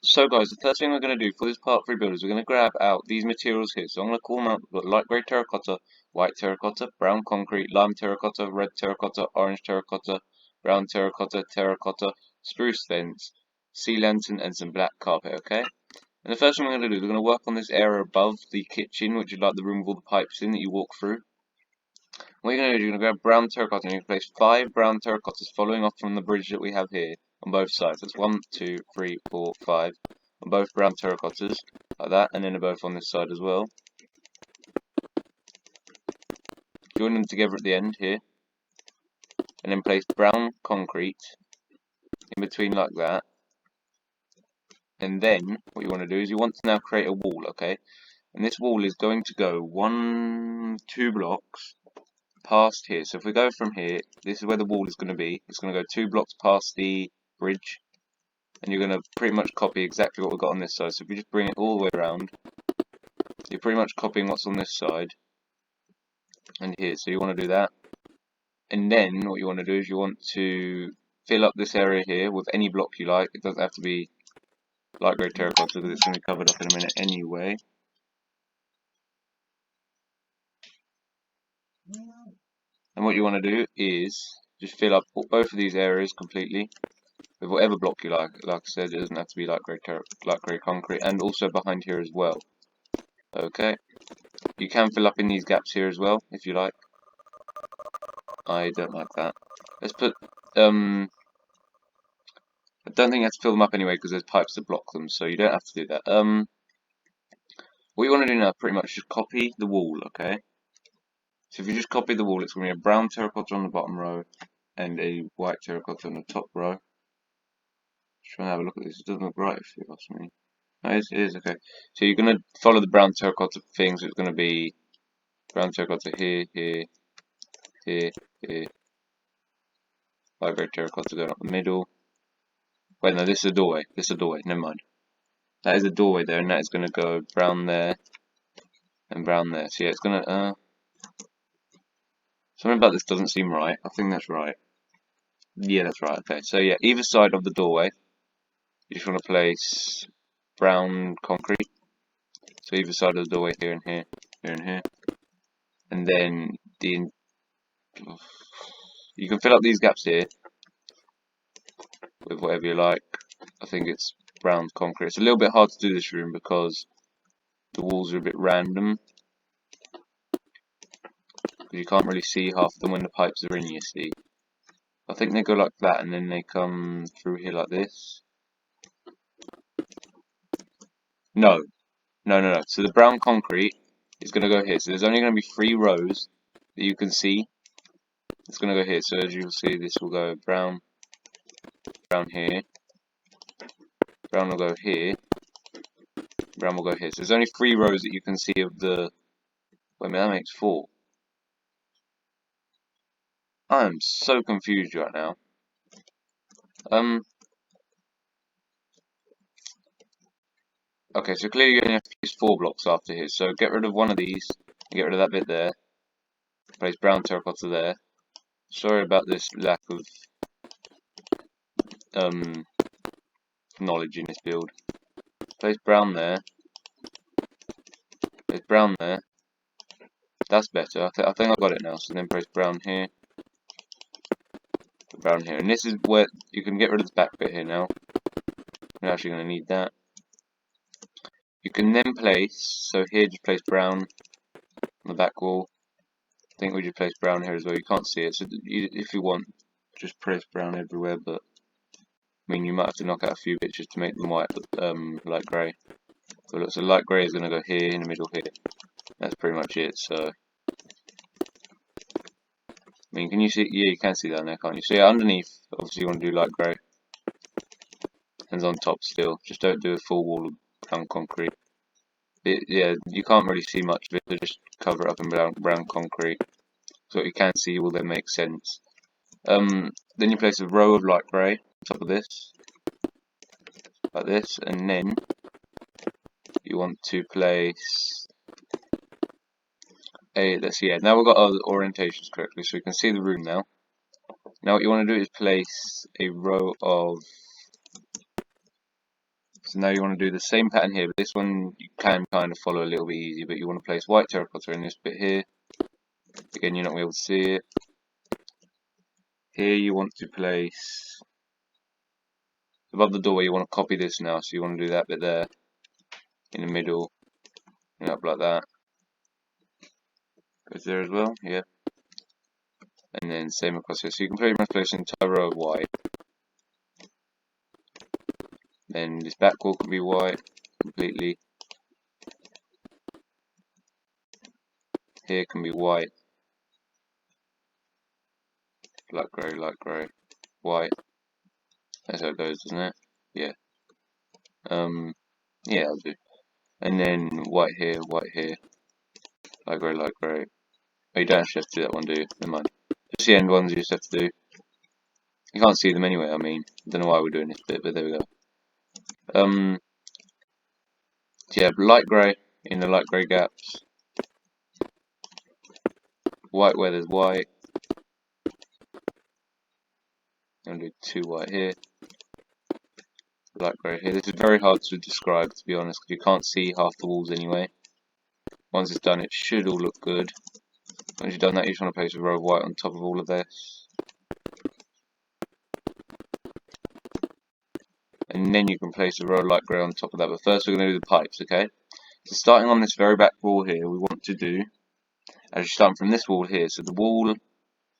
So guys, the first thing we're going to do for this part 3 build is we're going to grab out these materials here. So I'm going to call them out. We've got light grey terracotta, white terracotta, brown concrete, lime terracotta, red terracotta, orange terracotta, brown terracotta, terracotta, spruce fence, sea lantern and some black carpet, okay? And the first thing we're going to do is we're going to work on this area above the kitchen, which is like the room with all the pipes in that you walk through. What you're going to do is you're going to grab brown terracotta and you're going to place 5 brown terracottas following off from the bridge that we have here on both sides. That's 1, 2, 3, 4, 5 on both brown terracottas, like that, and then they're both on this side as well. Join them together at the end here, and then place brown concrete in between like that. And then what you want to do is you want to now create a wall, okay? And this wall is going to go 2 blocks past here. So if we go from here, this is where the wall is going to be. It's going to go 2 blocks past the bridge, and you're going to pretty much copy exactly what we've got on this side. So if you just bring it all the way around, you're pretty much copying what's on this side and here. So you want to do that, and then what you want to do is you want to fill up this area here with any block you like. It doesn't have to be light grey terracotta because it's going to be covered up in a minute anyway. And what you want to do is just fill up both of these areas completely with whatever block you like. Like I said, it doesn't have to be light grey concrete, and also behind here as well. Okay, you can fill up in these gaps here as well if you like. I don't like that. Let's put I don't think you have to fill them up anyway because there's pipes that block them, so you don't have to do that. What you want to do now, pretty much, just copy the wall. Okay. So if you just copy the wall, it's going to be a brown terracotta on the bottom row and a white terracotta on the top row. Just trying to have a look at this. It doesn't look right if you ask me. No, it is okay. So you're going to follow the brown terracotta thing. So it's going to be brown terracotta here, here, here, here. Light grey terracotta going up the middle. Wait, no, this is a doorway. This is a doorway. Never mind. That is a doorway there, and that is going to go brown there and brown there. So yeah, it's going to. Something about this doesn't seem right. I think that's right. Yeah, that's right. Okay, so yeah, either side of the doorway, you just want to place brown concrete. So either side of the doorway, here and here, here and here, and then you can fill up these gaps here with whatever you like. I think it's brown concrete. It's a little bit hard to do this room because the walls are a bit random. You can't really see half of them when the pipes are in, you see. I think they go like that and then they come through here like this. No. So the brown concrete is going to go here. So there's only going to be 3 rows that you can see. It's going to go here. So as you'll see, this will go brown, brown here. Brown will go here. Brown will go here. So there's only 3 rows that you can see of the... Wait a minute, that makes 4. I am so confused right now. Okay, so clearly you only have to place 4 blocks after here. So get rid of one of these, and get rid of that bit there. Place brown terracotta there. Sorry about this lack of knowledge in this build. Place brown there. Place brown there. That's better. I think I got it now. So then place brown here. Brown here. And this is where you can get rid of this back bit here now. You're actually going to need that. You can then place, so here just place brown on the back wall. I think we just place brown here as well. You can't see it, so if you want, just place brown everywhere. But I mean, you might have to knock out a few bits just to make them white, light grey. So look, so light grey is going to go here in the middle here. That's pretty much it. So I mean, can you see? Yeah, you can see that there, can't you? So yeah, underneath, obviously you want to do light grey. And on top still. Just don't do a full wall of brown concrete. Yeah, you can't really see much of it, so just cover it up in brown concrete. So what you can see will then make sense. Then you place a row of light grey on top of this, like this, and then you want to place a, let's see, yeah, now we've got our orientations correctly, so we can see the room now. Now what you want to do is place a row of So now you want to do the same pattern here, but this one you can kind of follow a little bit easier, but you want to place white terracotta in this bit here. Again, you're not going to be able to see it. Here you want to place, above the doorway, you want to copy this now, so you want to do that bit there, in the middle, and up like that. Goes there as well, yeah. And then same across here, so you can pretty much place an entire row of white. Then this back wall can be white, completely. Here can be white. Light grey, white. That's how it goes, doesn't it? Yeah. Yeah, I'll do. And then white here, light grey. Oh, you don't actually have to do that one, do you? Never mind. Just the end ones you just have to do. You can't see them anyway, I mean. I don't know why we're doing this bit, but there we go. So yeah, light grey in the light grey gaps. White where there's white. I'm going to do 2 white here. Light grey here. This is very hard to describe, to be honest, because you can't see half the walls anyway. Once it's done, it should all look good. Once you've done that, you just want to place a row of white on top of all of this. And then you can place a row of light grey on top of that. But first we're going to do the pipes, okay? So starting on this very back wall here, we want to do, as you're starting from this wall here, so the wall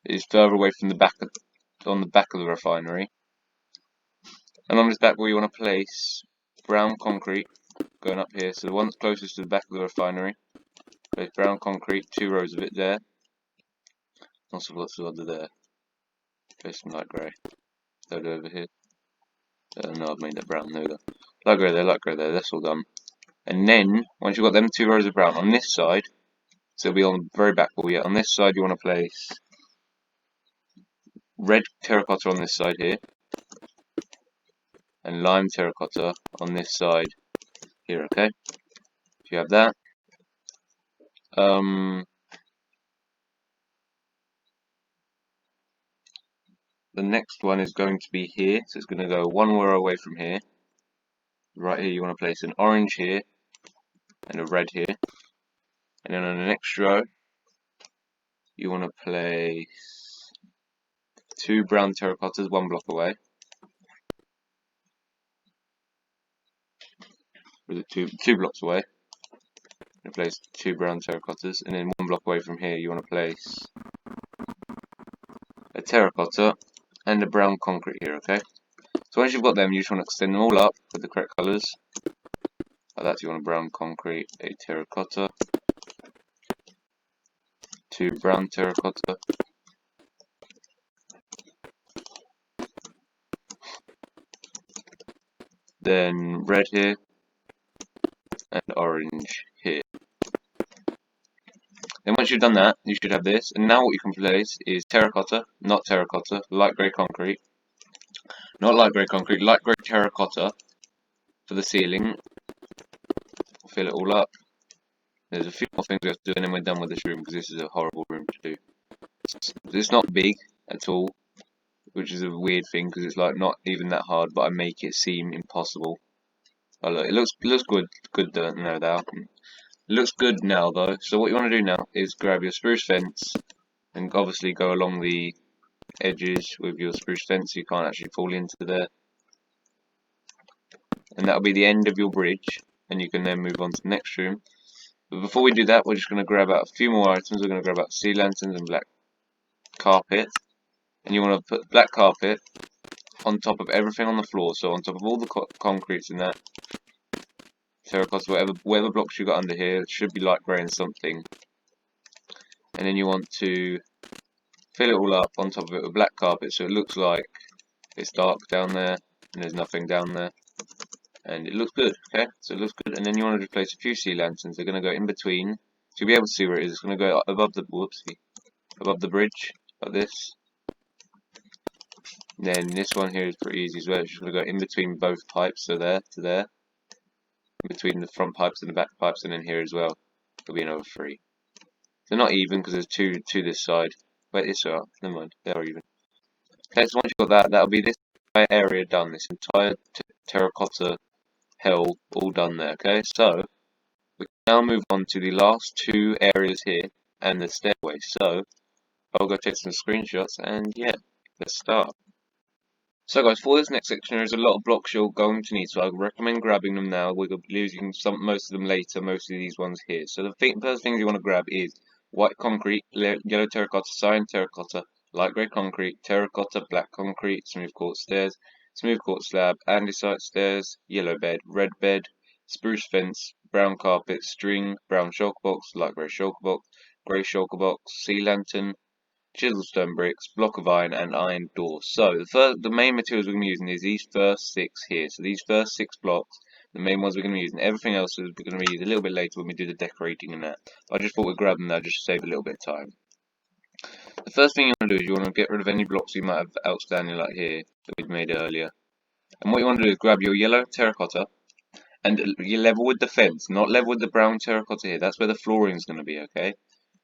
is further away from the back, on the back of the refinery. And on this back wall you want to place brown concrete going up here, so the one that's closest to the back of the refinery. Place brown concrete, 2 rows of it there. Also lots of other there. Place some light grey. Third over here. No, I've made that brown. There we go. Light grey there. That's all done. And then once you've got them 2 rows of brown on this side, so it'll be on the very back wall. Yeah, on this side you want to place red terracotta on this side here, and lime terracotta on this side here. Okay. If you have that. The next one is going to be here, so it's going to go 1 row away from here. Right here you want to place an orange here, and a red here. And then on the next row, you want to place 2 brown terracottas 1 block away. With 2 blocks away. You place 2 brown terracottas, and then 1 block away from here you want to place a terracotta and a brown concrete here, okay? So once you've got them, you just want to extend them all up with the correct colours. Like that, so you want a brown concrete, a terracotta, 2 brown terracotta, then red here, and orange here. Then once you've done that, you should have this, and now what you can place is terracotta, not terracotta, light grey concrete, not light grey concrete, light grey terracotta for the ceiling. Fill it all up. There's a few more things we have to do, and then we're done with this room, because this is a horrible room to do. It's not big at all, which is a weird thing, because it's like not even that hard, but I make it seem impossible. Oh look, it looks good now though. It looks good now though. So what you want to do now is grab your spruce fence and obviously go along the edges with your spruce fence so you can't actually fall into there. And that'll be the end of your bridge, and you can then move on to the next room. But before we do that, we're just going to grab out a few more items. We're going to grab out sea lanterns and black carpet. And you want to put black carpet on top of everything on the floor, so on top of all the concretes in that. Terracotta, whatever blocks you got under here, it should be light grey and something. And then you want to fill it all up on top of it with black carpet, so it looks like it's dark down there and there's nothing down there. And it looks good, okay? So it looks good. And then you want to place a few sea lanterns. They're going to go in between, so you'll be able to see where it is. It's going to go above the above the bridge, like this. And then this one here is pretty easy as well. It's just going to go in between both pipes, so there to there. Between the front pipes and the back pipes, and then here as well there'll be another 3. They're not even because there's 2 to this side. Wait, it's alright, never mind, they are even. Okay, so once you've got that, that'll be this entire area done, this entire terracotta hell all done there, okay? So, we can now move on to the last two areas here and the stairway. So, I'll go take some screenshots and yeah, let's start. So guys, for this next section there's a lot of blocks you're going to need, so I recommend grabbing them now. We're going to be using most of them later, most of these ones here. So the first things you want to grab is white concrete, yellow terracotta, cyan terracotta, light grey concrete, terracotta, black concrete, smooth quartz stairs, smooth quartz slab, andesite stairs, yellow bed, red bed, spruce fence, brown carpet, string, brown shulker box, light grey shulker box, sea lantern, chisel bricks, block of iron, and iron door. So the main materials we're going to be using is these first six here. So these first six blocks, the main ones we're going to be using. Everything else is we're going to use a little bit later when we do the decorating and that. I just thought we'd grab them now just to save a little bit of time. The first thing you want to do is you want to get rid of any blocks you might have outstanding like here that we'd made earlier. And what you want to do is grab your yellow terracotta and you level with the fence, not level with the brown terracotta here. That's where the flooring is going to be, okay?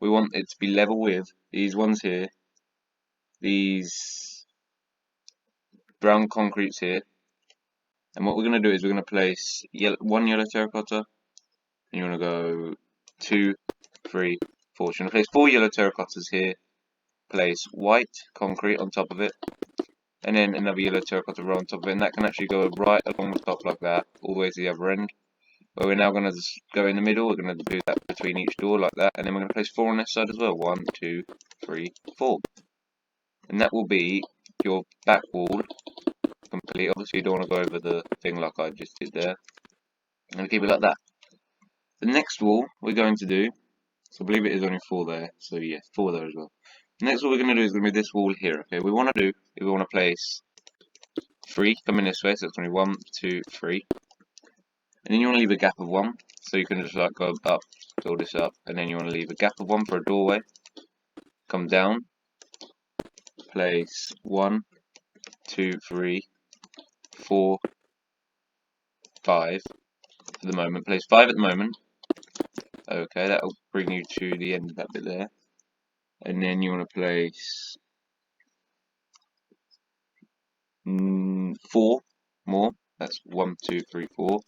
We want it to be level with these ones here. These brown concretes here, and what we're going to do is we're going to place one yellow terracotta, and you want to go 2, 3, 4. So you're going to place 4 yellow terracottas here, place white concrete on top of it, and then another yellow terracotta row on top of it, and that can actually go right along the top like that, all the way to the other end. But we're now going to just go in the middle, we're going to do that between each door like that, and then we're going to place 4 on this side as well, 1, 2, 3, 4. And that will be your back wall complete. Obviously you don't want to go over the thing like I just did there. I'm going to keep it like that. The next wall we're going to do, so I believe it is only 4 there, so yeah, 4 there as well. The next wall we're going to do is going to be this wall here, okay? We want to place 3 coming this way, so it's going to be 1, 2, 3. And then you want to leave a gap of 1, so you can just like go up, build this up, and then you want to leave a gap of 1 for a doorway. Come down, place 1, 2, 3, 4, 5 for the moment. Place 5 at the moment. Okay, that'll bring you to the end of that bit there. And then you want to place 4 more. That's 1, 2, 3, 4.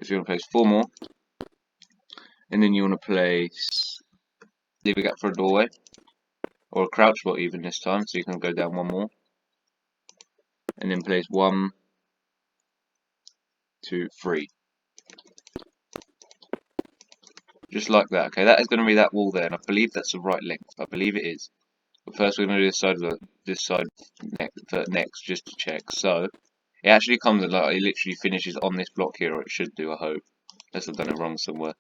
So you want to place 4 more. And then you want to leave a gap for a doorway. Or a crouch spot even this time, so you can go down 1 more. And then place 1, 2, 3. Just like that, okay? That is going to be that wall there, and I believe that's the right length. I believe it is. But first we're going to do this side next, just to check. So, it actually comes like, it literally finishes on this block here, or it should do, I hope. Unless I've done it wrong somewhere.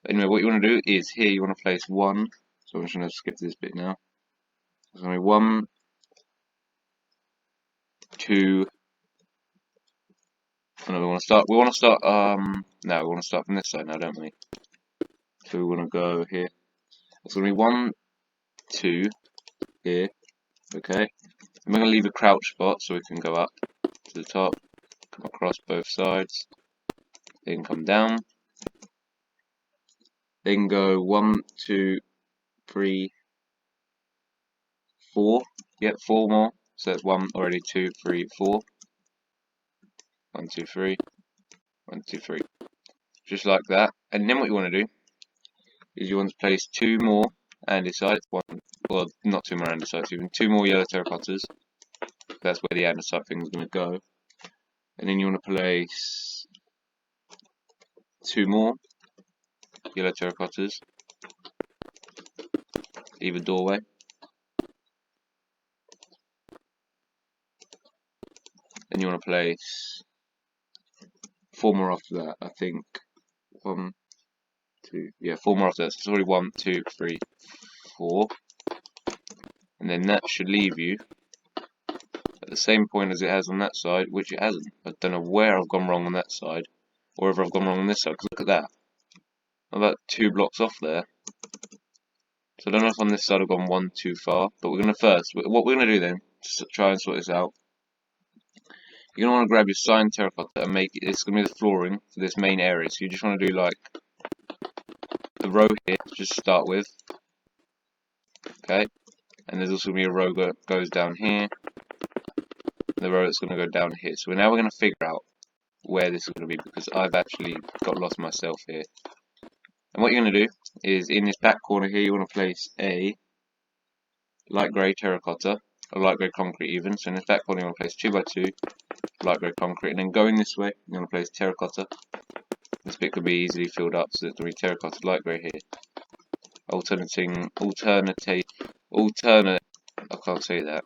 But anyway, what you want to do is here you want to place 1. So I'm just going to skip this bit now. It's going to be 1, 2. No, we want to start from this side now, don't we? So we want to go here. It's going to be 1, 2 here, okay. And we're going to leave a crouch spot so we can go up to the top, come across both sides, then come down, then go 1, 2, 3, 4. Yep, 4 more. So that's 1 already, 2, 3, 4. 1, 2, 3. 1, 2, 3. Just like that. And then what you want to do is you want to place 2 more andesite. Well, not 2 more andesites, even 2 more yellow terracottas. That's where the andesite thing is going to go. And then you want to place 2 more yellow terracottas. Leave a doorway. Then you want to place 4 more after that, I think. 1, 2, yeah, 4 more after that. So it's already 1, 2, 3, 4. And then that should leave you at the same point as it has on that side, which it hasn't. I don't know where I've gone wrong on that side, or if I've gone wrong on this side, because look at that. I'm about 2 blocks off there. So I don't know if on this side I've gone 1 too far, but what we're going to do then, to try and sort this out, you're going to want to grab your cyan terracotta and it's going to be the flooring for this main area. So you just want to do like the row here, just to start with, okay, and there's also going to be a row that goes down here, the row that's going to go down here. So now we're going to figure out where this is going to be, because I've actually got lost myself here. And what you're going to do is, in this back corner here, you want to place a light grey terracotta, or light grey concrete even. So in this back corner you want to place 2x2 light grey concrete, and then going this way you want to place terracotta. This bit could be easily filled up, so it's going to be terracotta light grey here. I can't say that.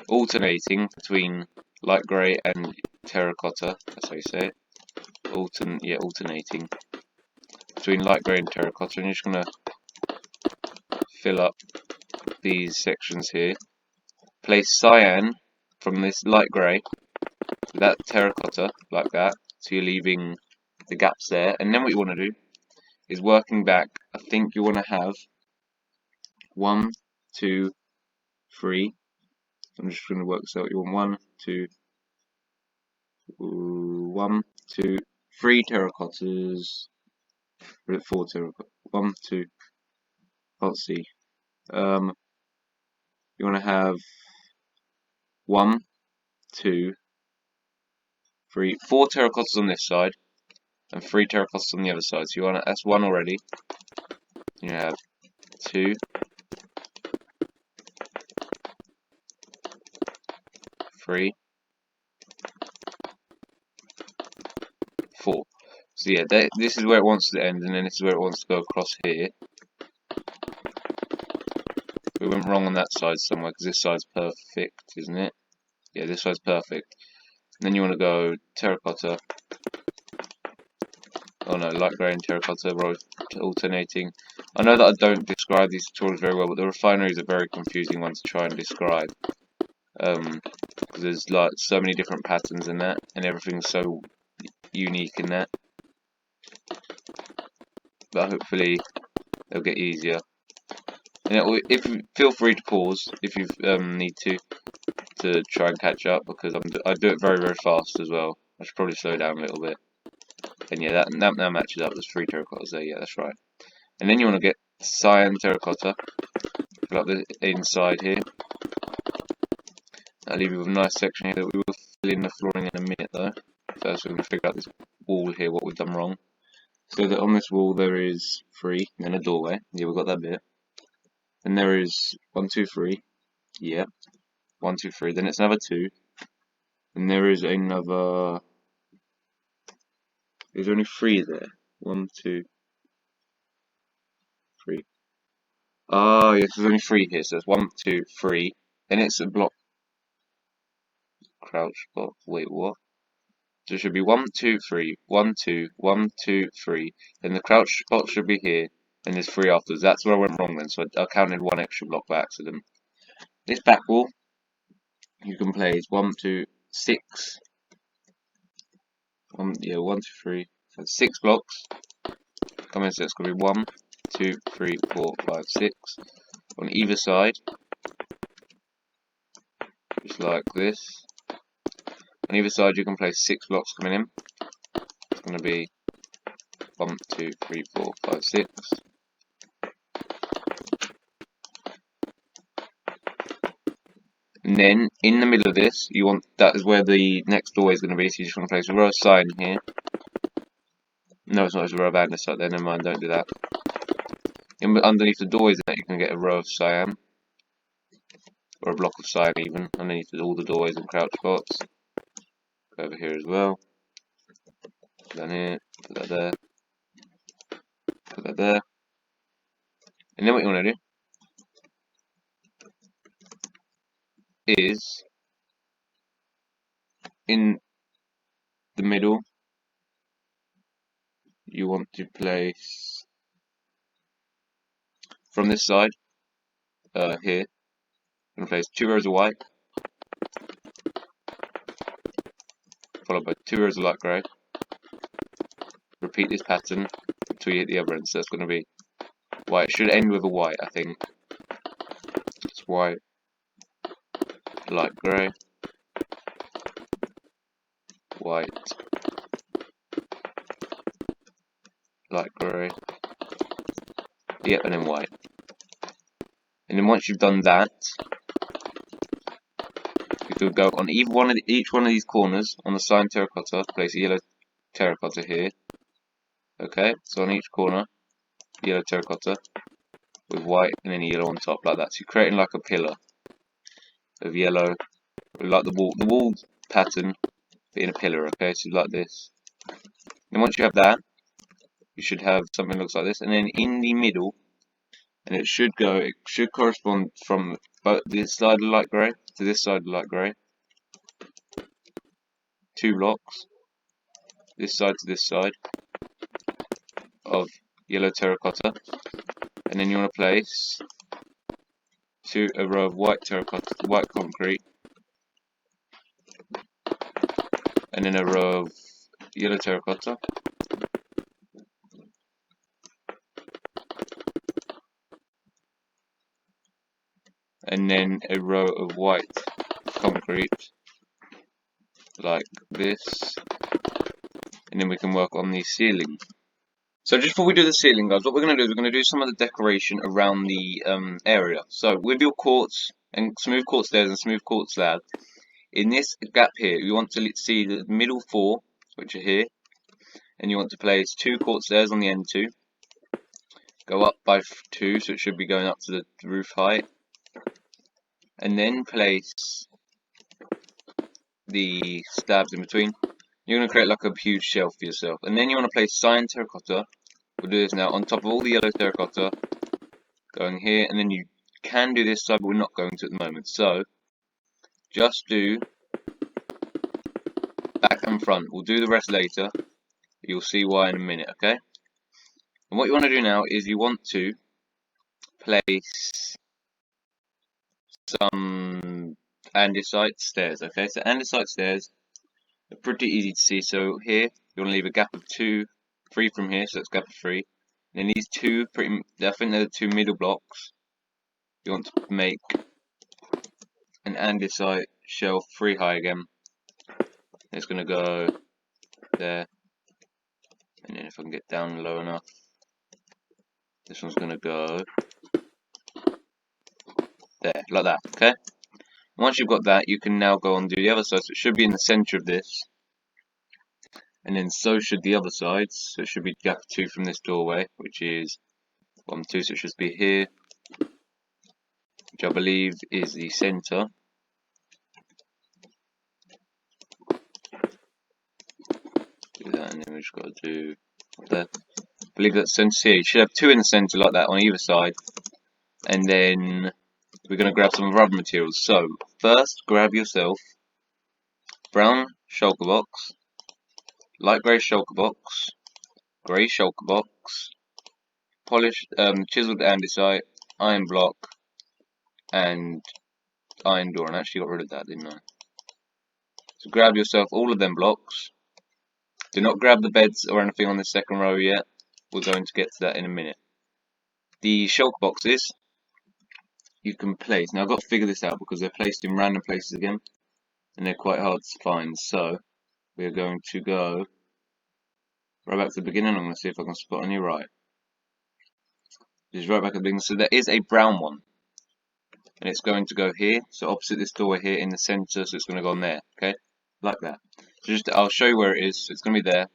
Alternating between light grey and terracotta, that's how you say it. Alternating between light grey and terracotta, and you're just going to fill up these sections here. Place cyan from this light grey to that terracotta, like that, so you're leaving the gaps there. And then what you want to do is, working back, I think you want to have 1, 2, 3. I'm just going to work this out. You want 1, 2, 3 terracottas. 4 terracotta. 1, 2. Can't see. You want to have 1, 2, 3, 4 terracottas on this side and 3 terracottas on the other side. So you want to, that's 1 already. You have 2, 3, 4. So yeah, this is where it wants to end, and then this is where it wants to go across here. We went wrong on that side somewhere, because this side's perfect, isn't it? Yeah, this side's perfect. And then you want to go terracotta. Oh no, light grey and terracotta, alternating. I know that I don't describe these tutorials very well, but the refinery is a very confusing one to try and describe. Because there's like so many different patterns in that, and everything's so unique in that. But hopefully it'll get easier. And if you feel free to pause if you need to try and catch up, because I do it very, very fast as well. I should probably slow down a little bit. And yeah, that now matches up. There's 3 terracottas there. Yeah, that's right. And then you want to get cyan terracotta. Fill up the inside here. I'll leave you with a nice section here that we will fill in the flooring in a minute though. First we're going to figure out this wall here, what we've done wrong. So that on this wall there is 3, and then a doorway. Yeah, we've got that bit. And there is 1, 2, 3. Yep. 1, 2, 3. Then it's another 2. And there is another. There's only 3 there. 1, 2, 3. Ah, yes, there's only 3 here. So it's 1, 2, 3. Then it's a block. Crouch block. Wait, what? So it should be 1, 2, 3. 1, 2, 1, 2, 3. Then the crouch spot should be here. And there's 3 afterwards. That's where I went wrong then. So I counted 1 extra block by accident. This back wall, you can place 1, 2, 6. 1, 2, 3. So 6 blocks. Come in, so it's going to be 1, 2, 3, 4, 5, 6 on either side, just like this. On either side, you can place 6 blocks coming in. It's going to be 1, 2, 3, 4, 5, 6. And then in the middle of this, that is where the next doorway is going to be. So you just want to place a row of cyan here. No, it's not, it's a row of andesite there. Never mind, don't do that. Underneath the doorways, you can get a row of cyan, or a block of cyan even, underneath all the doorways and crouch spots. Go over here as well. Put that here, put that there, put that there. And then what you want to do is, in the middle, you want to place, from this side, here, you're going to place 2 rows of white, followed by 2 rows of light grey. Repeat this pattern until you hit the other end, so it's going to be white. It should end with a white, I think. It's white, light grey, white, light grey, yep, and then white. And then once you've done that, to go on each one of these corners on the cyan terracotta. Place a yellow terracotta here. Okay, so on each corner, yellow terracotta with white and then yellow on top like that. So you're creating like a pillar of yellow, like the wall pattern, but in a pillar. Okay, so like this. Then once you have that, you should have something that looks like this, and then in the middle, and it should correspond from both this side of light grey to this side of light grey. 2 blocks, this side to this side of yellow terracotta, and then you want to place a row of white terracotta, white concrete, and then a row of yellow terracotta, and then a row of white concrete like this, and then we can work on the ceiling. So just before we do the ceiling, guys, what we're going to do is we're going to do some of the decoration around the area. So with your quartz and smooth quartz stairs and smooth quartz slab, in this gap here, you want to see the middle 4, which are here, and you want to place 2 quartz stairs on the end 2. Go up by 2, so it should be going up to the roof height, and then place the slabs in between. You're going to create like a huge shelf for yourself, and then you want to place cyan terracotta. We'll do this now on top of all the yellow terracotta, going here, and then you can do this side, but we're not going to at the moment. So just do back and front. We'll do the rest later. You'll see why in a minute, okay? And what you want to do now is you want to place some andesite stairs, okay? So andesite stairs are pretty easy to see. So here, you want to leave a gap of 3 from here, so it's gap of 3. And then these 2, I think they're the 2 middle blocks. You want to make an andesite shelf 3 high again. It's going to go there, and then if I can get down low enough, this one's going to go there, like that, okay? Once you've got that, you can now go and do the other side, so it should be in the center of this, and then so should the other sides, so it should be gap 2 from this doorway, which is 1, 2, so it should be here, which I believe is the center. Do that, and then we've just got to do there. I believe that's center here. You should have 2 in the center like that on either side, and then we're going to grab some of our other materials. So first, grab yourself brown shulker box, light grey shulker box, grey shulker box, polished chiseled andesite, iron block, and iron door. And I actually got rid of that, didn't I? So grab yourself all of them blocks. Do not grab the beds or anything on the second row yet. We're going to get to that in a minute. The shulker boxes you can place. Now I've got to figure this out because they're placed in random places again, and they're quite hard to find. So we're going to go right back to the beginning. I'm going to see if I can spot any right. Just right back at the beginning. So there is a brown one, and it's going to go here. So opposite this doorway here in the center. So it's going to go on there. Okay, like that. So I'll show you where it is. So it's going to be there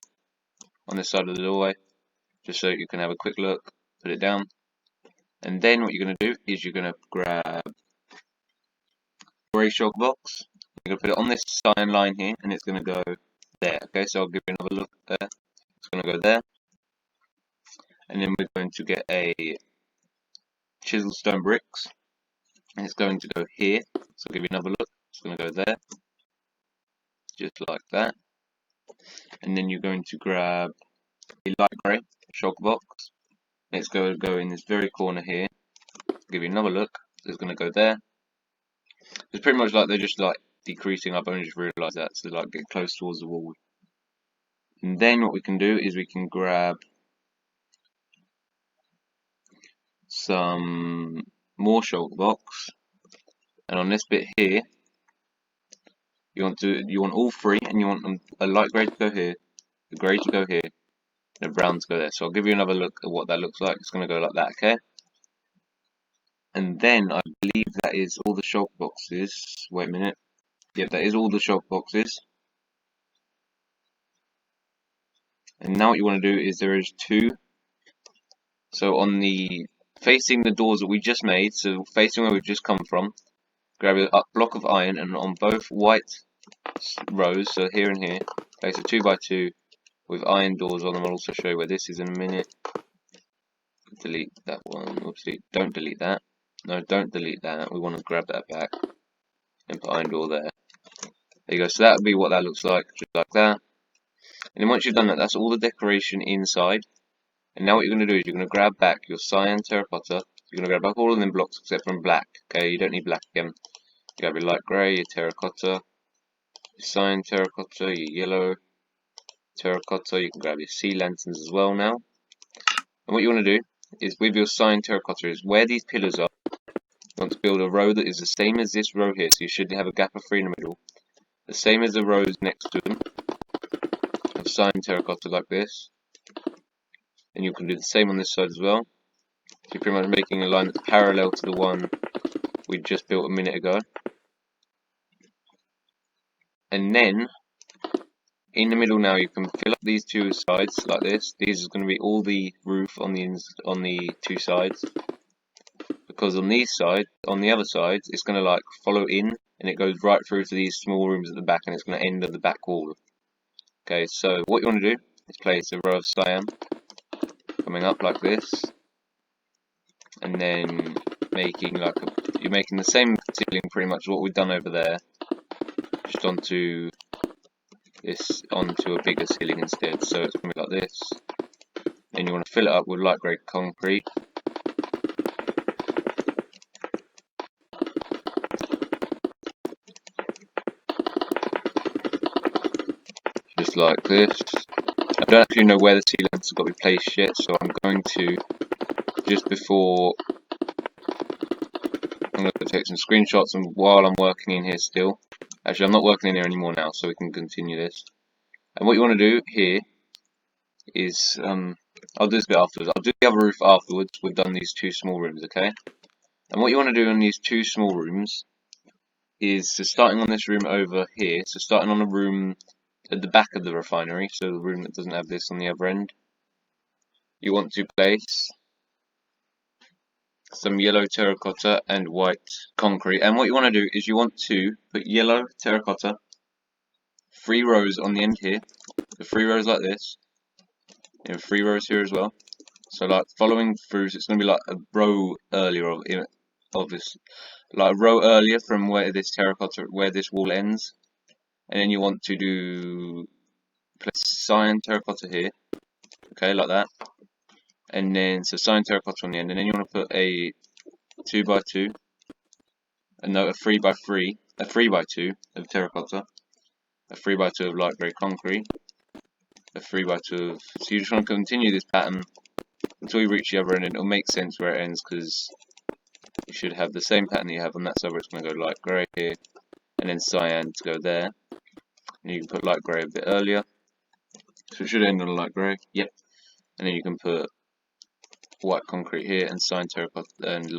on this side of the doorway, just so you can have a quick look. Put it down, and then what you're going to do is you're going to grab grey shulker box. You're going to put it on this cyan line here, and it's going to go there. Okay, so I'll give you another look there. It's going to go there, and then we're going to get a chisel stone bricks, and it's going to go here. So I'll give you another look. It's going to go there, just like that. And then you're going to grab a light grey shulker box. And it's going to go in this very corner here. I'll give you another look. It's going to go there. It's pretty much like they're just like decreasing. I've only just realised that, so like get close towards the wall. And then what we can do is we can grab some more shulker box, and on this bit here, you want all 3, and you want a light grey to go here, a grey to go here, and a brown to go there. So I'll give you another look at what that looks like. It's going to go like that, okay? And then I believe that is all the shulker boxes. Wait a minute. Yep, that is all the shop boxes. And now what you want to do is there is two. So on the facing the doors that we just made, so facing where we've just come from, grab a block of iron and on both white rows, so here and here, place a 2x2 with iron doors on them. I'll also show you where this is in a minute. Delete that one. Oopsie, don't delete that. No, don't delete that. We want to grab that back and put iron door there. There you go. So that would be what that looks like, just like that. And then once you've done that, that's all the decoration inside. And now what you're going to do is you're going to grab back your cyan terracotta. You're going to grab back all of them blocks except from black. Okay, you don't need black again. You grab your light grey, your terracotta, your cyan terracotta, your yellow terracotta. You can grab your sea lanterns as well now. And what you want to do is with your cyan terracotta is where these pillars are, you want to build a row that is the same as this row here. So you should have a gap of 3 in the middle. The same as the rows next to them of cyan terracotta like this. And you can do the same on this side as well. So you're pretty much making a line that's parallel to the one we just built a minute ago. And then in the middle now you can fill up these two sides like this. These is going to be all the roof on the two sides. Because on these sides, on the other sides, it's going to like follow in and it goes right through to these small rooms at the back and it's going to end at the back wall. Okay, so what you want to do is place a row of cyan coming up like this, and then you're making the same ceiling pretty much what we've done over there, just onto a bigger ceiling instead. So it's going to be like this. Then you want to fill it up with light grey concrete. Just like this. I don't actually know where the ceilings have got to be placed yet, so I'm going to take some screenshots and while I'm working in here still. Actually, I'm not working in here anymore now, so we can continue this. And what you want to do here is, I'll do this bit afterwards. I'll do the other roof afterwards. We've done these two small rooms, okay? And what you want to do in these two small rooms is, so starting on this room over here, so starting on a room at the back of the refinery, so the room that doesn't have this on the other end, you want to place some yellow terracotta and white concrete. And what you want to do is you want to put yellow terracotta 3 rows on the end here, so 3 rows like this, and 3 rows here as well. So like following through, so it's going to be like a row earlier of this, like a row earlier from where this wall ends, and then you want to place cyan terracotta here, okay, like that, and then so cyan terracotta on the end, and then you want to put a 2x2, and no, a 3x3, a 3x2 of terracotta, a 3x2 of light grey concrete, a 3x2 of, so you just want to continue this pattern until you reach the other end, and it'll make sense where it ends, because you should have the same pattern that you have on that side, where it's going to go light grey here, and then cyan to go there, and you can put light grey a bit earlier, so it should end on a light grey, yep, and then you can put white concrete here, and cyan terracotta, and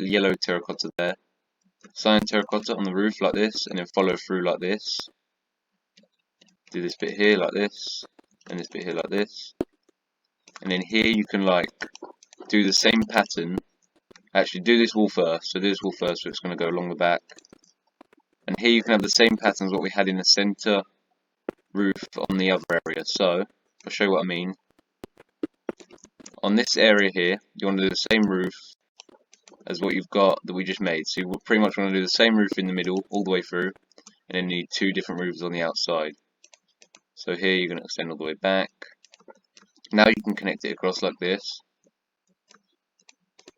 yellow terracotta there, cyan terracotta on the roof like this, and then follow through like this, do this bit here like this, and this bit here like this, and then here you can like do the same pattern. Actually, do this wall first. So do this wall first, so it's going to go along the back. And here you can have the same pattern as what we had in the center roof on the other area. So I'll show you what I mean. On this area here, you want to do the same roof as what you've got that we just made. So you pretty much want to do the same roof in the middle all the way through, and then need 2 different roofs on the outside. So here you're going to extend all the way back. Now you can connect it across like this.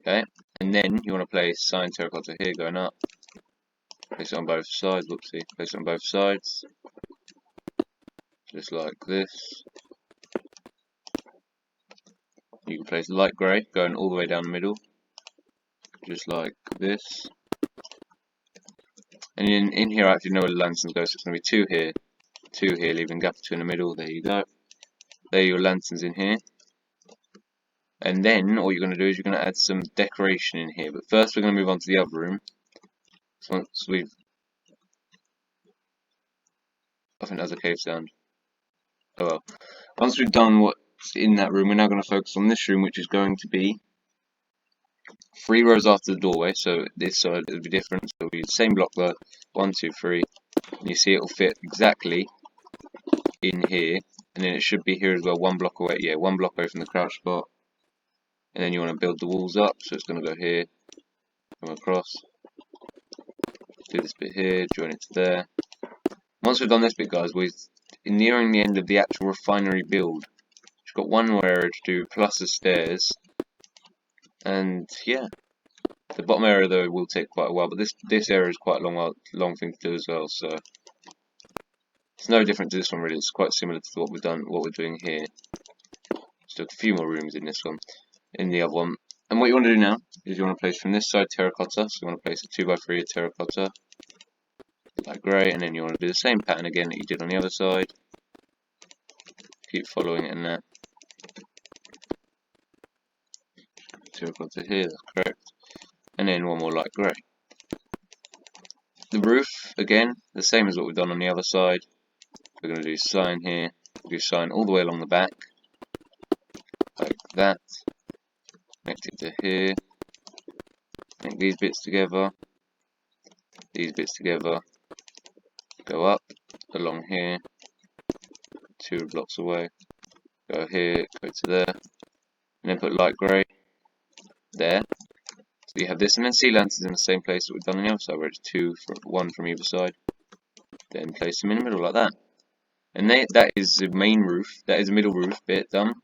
Okay, and then you want to place cyan terracotta here going up. Place it on both sides, whoopsie, place it on both sides. Just like this. You can place light grey going all the way down the middle. Just like this. And in here I actually know where the lanterns go, so it's going to be 2 here, 2 here, leaving a gap between the middle. There you go. There are your lanterns in here. And then all you're going to do is you're going to add some decoration in here. But first we're going to move on to the other room. So once we've I think that's a cave sound. Oh well. Once we've done what's in that room, we're now going to focus on this room, which is going to be 3 rows after the doorway. So this side will be different. So it'll be the same block though. 1, 2, 3. And you see it will fit exactly in here. And then it should be here as well, 1 block away. Yeah, 1 block away from the crouch spot. And then you want to build the walls up. So it's going to go here, come across, do this bit here, join it to there. Once we've done this bit, guys, we're nearing the end of the actual refinery build. We've got one more area to do, plus the stairs. And yeah, the bottom area though will take quite a while, but this area is quite a long thing to do as well. So it's no different to this one really. It's quite similar to what we're doing here. Just a few more rooms in this one, in the other one. And what you want to do now is you want to place from this side terracotta. So you want to place a 2x3 terracotta, like grey, and then you want to do the same pattern again that you did on the other side. Keep following it in that. Terracotta here, that's correct. And then one more light grey. The roof, again, the same as what we've done on the other side. We're going to do sign here, do sign all the way along the back, like that. Connect it to here. Connect these bits together. These bits together. Go up, along here. 2 blocks away. Go here, go to there. And then put light grey there. So you have this, and then sea lanterns in the same place that we've done on the other side, where it's 1 from either side. Then place them in the middle like that. And that is the main roof. That is the middle roof bit done.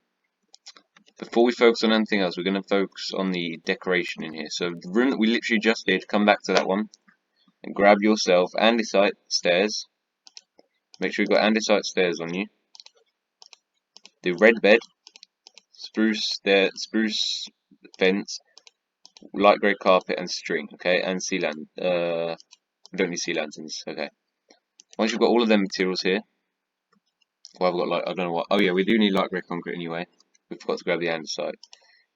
Before we focus on anything else, we're going to focus on the decoration in here. So the room that we literally just did, come back to that one and grab yourself andesite stairs. Make sure you've got andesite stairs on you. The red bed, spruce fence, light grey carpet and string. Okay, and sea land. We don't need sea lanterns. Okay. Once you've got all of them materials here, well, I've got I don't know what. Oh yeah, we do need light grey concrete anyway. We forgot to grab the andesite.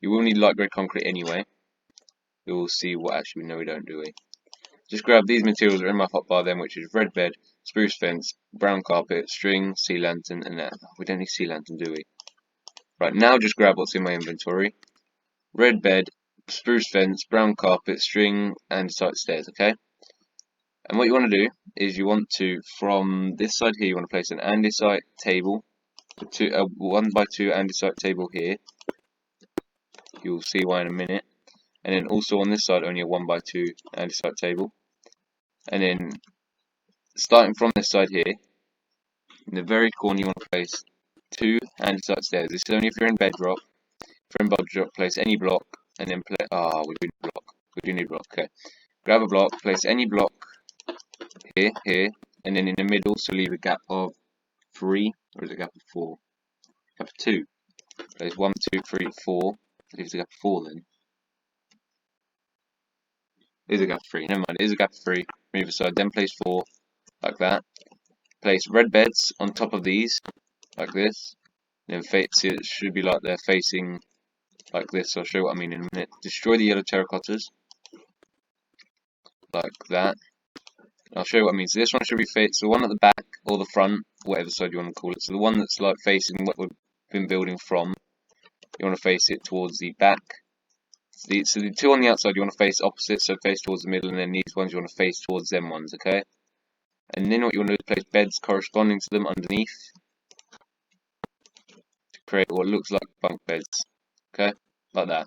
You will need light grey concrete anyway. We will see what actually no we don't, do we? Just grab these materials that are in my hotbar then, which is red bed, spruce fence, brown carpet, string, sea lantern, and that. We don't need sea lantern, do we? Right, now just grab what's in my inventory. Red bed, spruce fence, brown carpet, string, andesite stairs, okay? And what you want to do is you want to, from this side here, you want to place an andesite table, a 1x2 andesite table here. You'll see why in a minute. And then also on this side, only a 1x2 andesite table. And then starting from this side here, in the very corner, you want to place 2 andesite stairs. This is only if you're in bedrock. If you're in bedrock, place any block, and then we do need block. We do need block. Okay. Grab a block, place any block here, and then in the middle, so leave a gap of 3, or is it a gap of 4? Gap of 2. Place 1, 2, 3, 4. Leaves a gap of 4 then. There's a gap of 3. Never mind. It is a gap of 3 from either side. Then place 4 like that. Place red beds on top of these like this. Then it should be like they're facing like this. I'll show you what I mean in a minute. Destroy the yellow terracottas like that. I'll show you what I mean. So this one should be so the one at the back or the front, whatever side you want to call it. So the one that's like facing what we've been building from, you want to face it towards the back. So the 2 on the outside you want to face opposite, so face towards the middle, and then these ones you want to face towards them ones, okay? And then what you want to do is place beds corresponding to them underneath to create what looks like bunk beds, okay? Like that.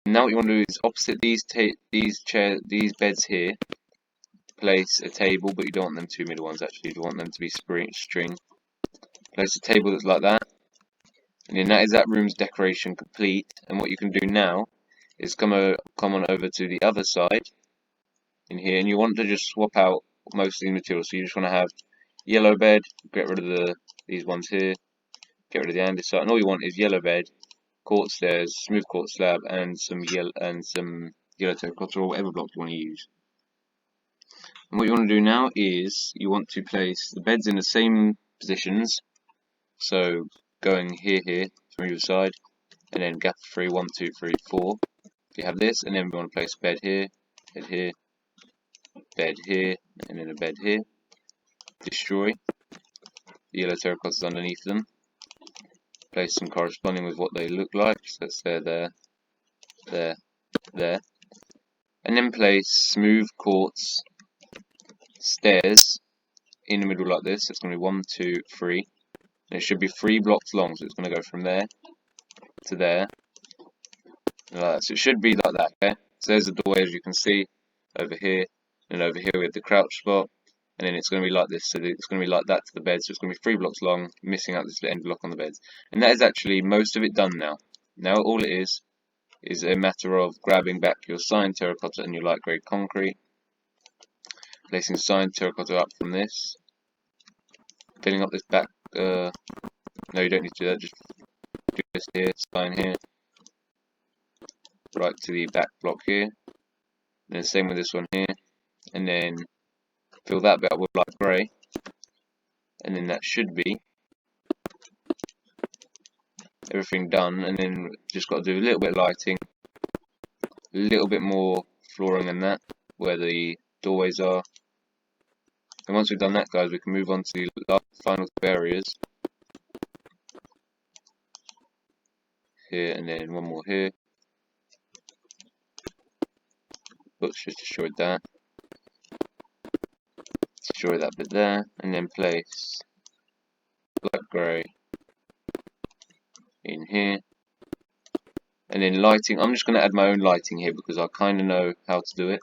And now what you want to do is opposite these beds here, place a table, but you don't want them 2 middle ones actually, you want them to be string. Place a table that's like that. And then that is that room's decoration complete. And what you can do now is come on over to the other side in here, and you want to just swap out most of the materials. So you just want to have yellow bed, get rid of these ones here, get rid of the andesite, and all you want is yellow bed, quartz stairs, smooth quartz slab, and some yellow terracotta or whatever block you want to use. And what you want to do now is you want to place the beds in the same positions. So going here from either side, and then gap 3, 1, 2, 3, 4. You have this, and then we want to place a bed here, bed here, and then a bed here. destroy the yellow terracottas underneath them. Place them corresponding with what they look like. So it's there, there. And then place smooth quartz stairs in the middle like this. It's going to be 1, 2, 3. And it should be 3 blocks long. So it's going to go from there to there. Like that. So it should be like that, okay? So there's the doorway, as you can see, over here. And over here we have the crouch spot. And then it's going to be like this, so it's going to be like that to the bed. So it's going to be 3 blocks long, missing out this end block on the beds. And that is actually most of it done now. Now all it is a matter of grabbing back your signed terracotta and your light grey concrete, placing signed terracotta up from this, filling up this back, no you don't need to do that, just do this here, sign here, right to the back block here, and then same with this one here, and then fill that bit up with light grey, and then that should be everything done. And then just got to do a little bit of lighting, a little bit more flooring than that, where the doorways are. And once we've done that, guys, we can move on to the final 2 areas. Here, and then one more here. Oops, just destroyed that. Destroy that bit there, and then place light grey in here. And then lighting, I'm just going to add my own lighting here because I kind of know how to do it.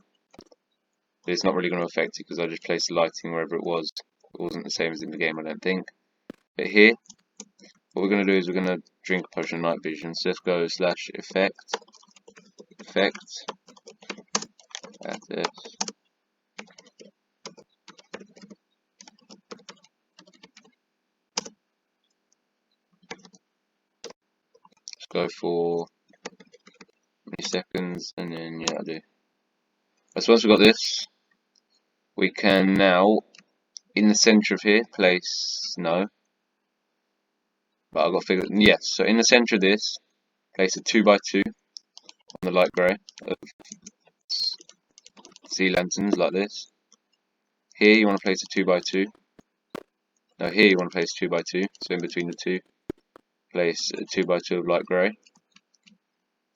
But it's not really going to affect it because I just placed the lighting wherever it was. It wasn't the same as in the game, I don't think. But here, what we're going to do is we're going to drink a potion of night vision. So let's go / effect, add this. Let's go for many seconds, and then yeah, I do. So once we've got this, we can now, in the centre of here, place, no, but I've got to figure, yes, so in the centre of this, place a 2x2 on the light grey of sea lanterns like this. Here you want to place a 2x2. Now here you want to place 2x2, so in between the two, place a 2x2 of light grey.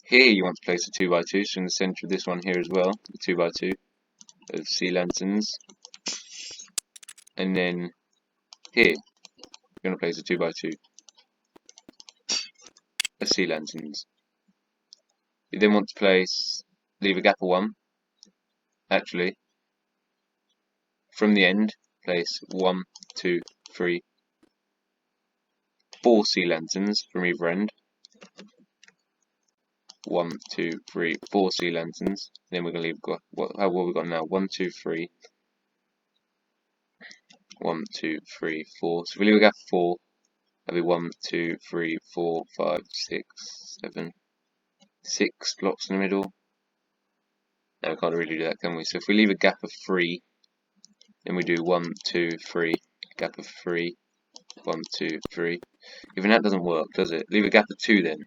Here you want to place a 2x2, so in the centre of this one here as well, the 2x2 of sea lanterns. And then here, you're going to place a 2x2 of sea lanterns. You then want to place, leave a gap of 1, actually. From the end, place 1, 2, 3, 4 sea lanterns from either end. 1, 2, 3, 4 sea lanterns. Then we're going to leave, what have we got now? 1, 2, 3. 1, 2, 3, 4. So if we leave a gap of 4, that'll be 1, 2, 3, 4, 5, 6, 7, 6 blocks in the middle. No, we can't really do that, can we? So if we leave a gap of 3, then we do 1, 2, 3, gap of 3, 1, 2, 3. Even that doesn't work, does it? Leave a gap of 2 then.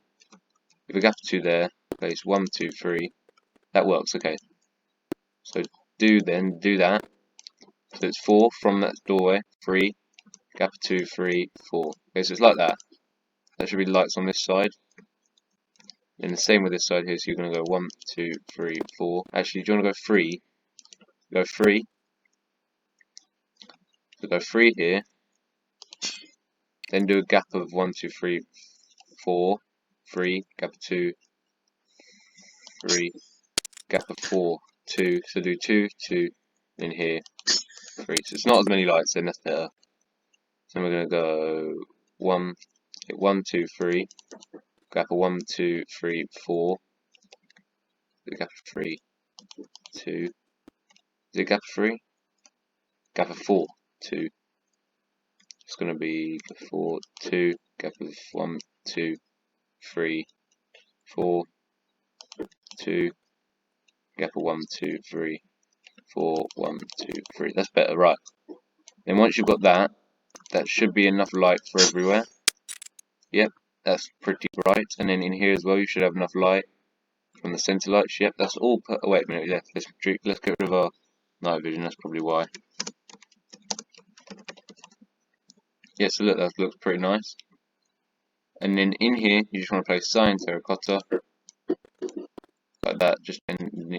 Leave a gap of 2 there, place 1, 2, 3. That works, okay. So do that. So it's 4 from that doorway, 3, gap of 2, 3, 4. Okay, so it's like that. That should be the lights on this side. And the same with this side here, so you're going to go 1, 2, 3, 4. Actually, do you want to go 3? Go 3. So go 3 here. Then do a gap of 1, 2, 3, 4. 3, gap of 2, 3, gap of 4, 2. So do 2, 2, then here, 3. So it's not as many lights then, that's better. So we're going to go 1, hit 1, 2, 3, gap of 1, 2, 3, 4. Gap of 3, 2. Is it gap of 3? Gap of 4, 2. It's going to be 4, 2, gap of 1, 2, 3, 4, 2, gap of 1, 2, 3, 4, 1, 2, 3. That's better, right? Then once you've got that, that should be enough light for everywhere. Yep, that's pretty bright. And then in here as well, you should have enough light from the center lights. Yep, that's all. Oh, wait a minute. Yeah, let's get rid of our night vision. That's probably why. Yeah, so look, that looks pretty nice. And then in here, you just want to place cyan terracotta, like that, just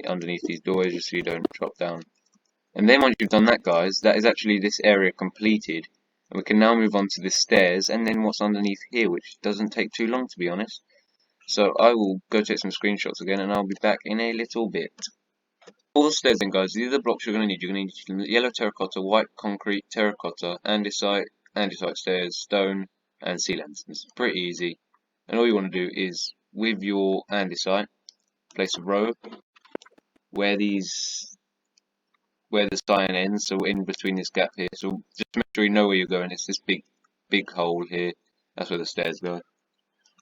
underneath these doorways, just so you don't drop down. And then once you've done that, guys, that is actually this area completed. And we can now move on to the stairs, and then what's underneath here, which doesn't take too long, to be honest. So I will go take some screenshots again, and I'll be back in a little bit. All the stairs then, guys, these are the blocks you're going to need. You're going to need yellow terracotta, white concrete, terracotta, andesite stairs, stone, and sea lanterns. Pretty easy. And all you want to do is, with your andesite, place a row where the cyan ends, so in between this gap here. So just make sure you know where you're going. It's this big hole here. That's where the stairs go.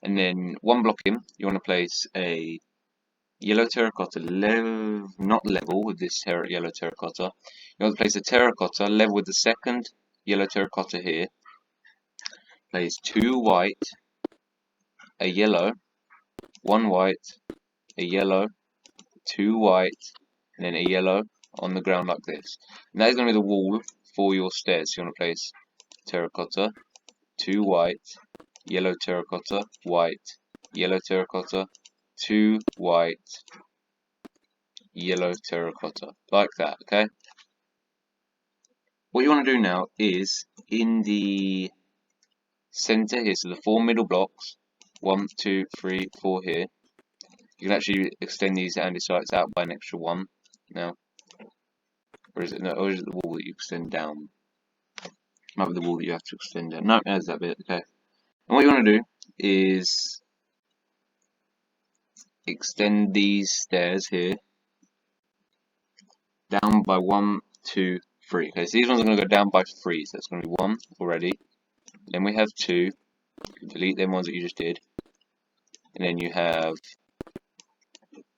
And then one block in, you want to place a yellow terracotta not level with this yellow terracotta. You want to place a terracotta level with the second yellow terracotta here. Place two white, a yellow, one white, a yellow, two white, and then a yellow on the ground like this. And that is going to be the wall for your stairs. So you want to place terracotta, two white, yellow terracotta, white, yellow terracotta, two white, yellow terracotta, like that, okay? What you want to do now is, in the center here, so the four middle blocks, 1, 2, 3, 4 here, you can actually extend these andesites out by an extra one now. Or is it the wall that you extend down? Might be the wall that you have to extend down. No, there's that bit, okay. And what you want to do is extend these stairs here down by 1, 2, 3. Okay, so these ones are going to go down by 3, so it's going to be 1 already. Then we have 2. You can delete them ones that you just did. And then you have,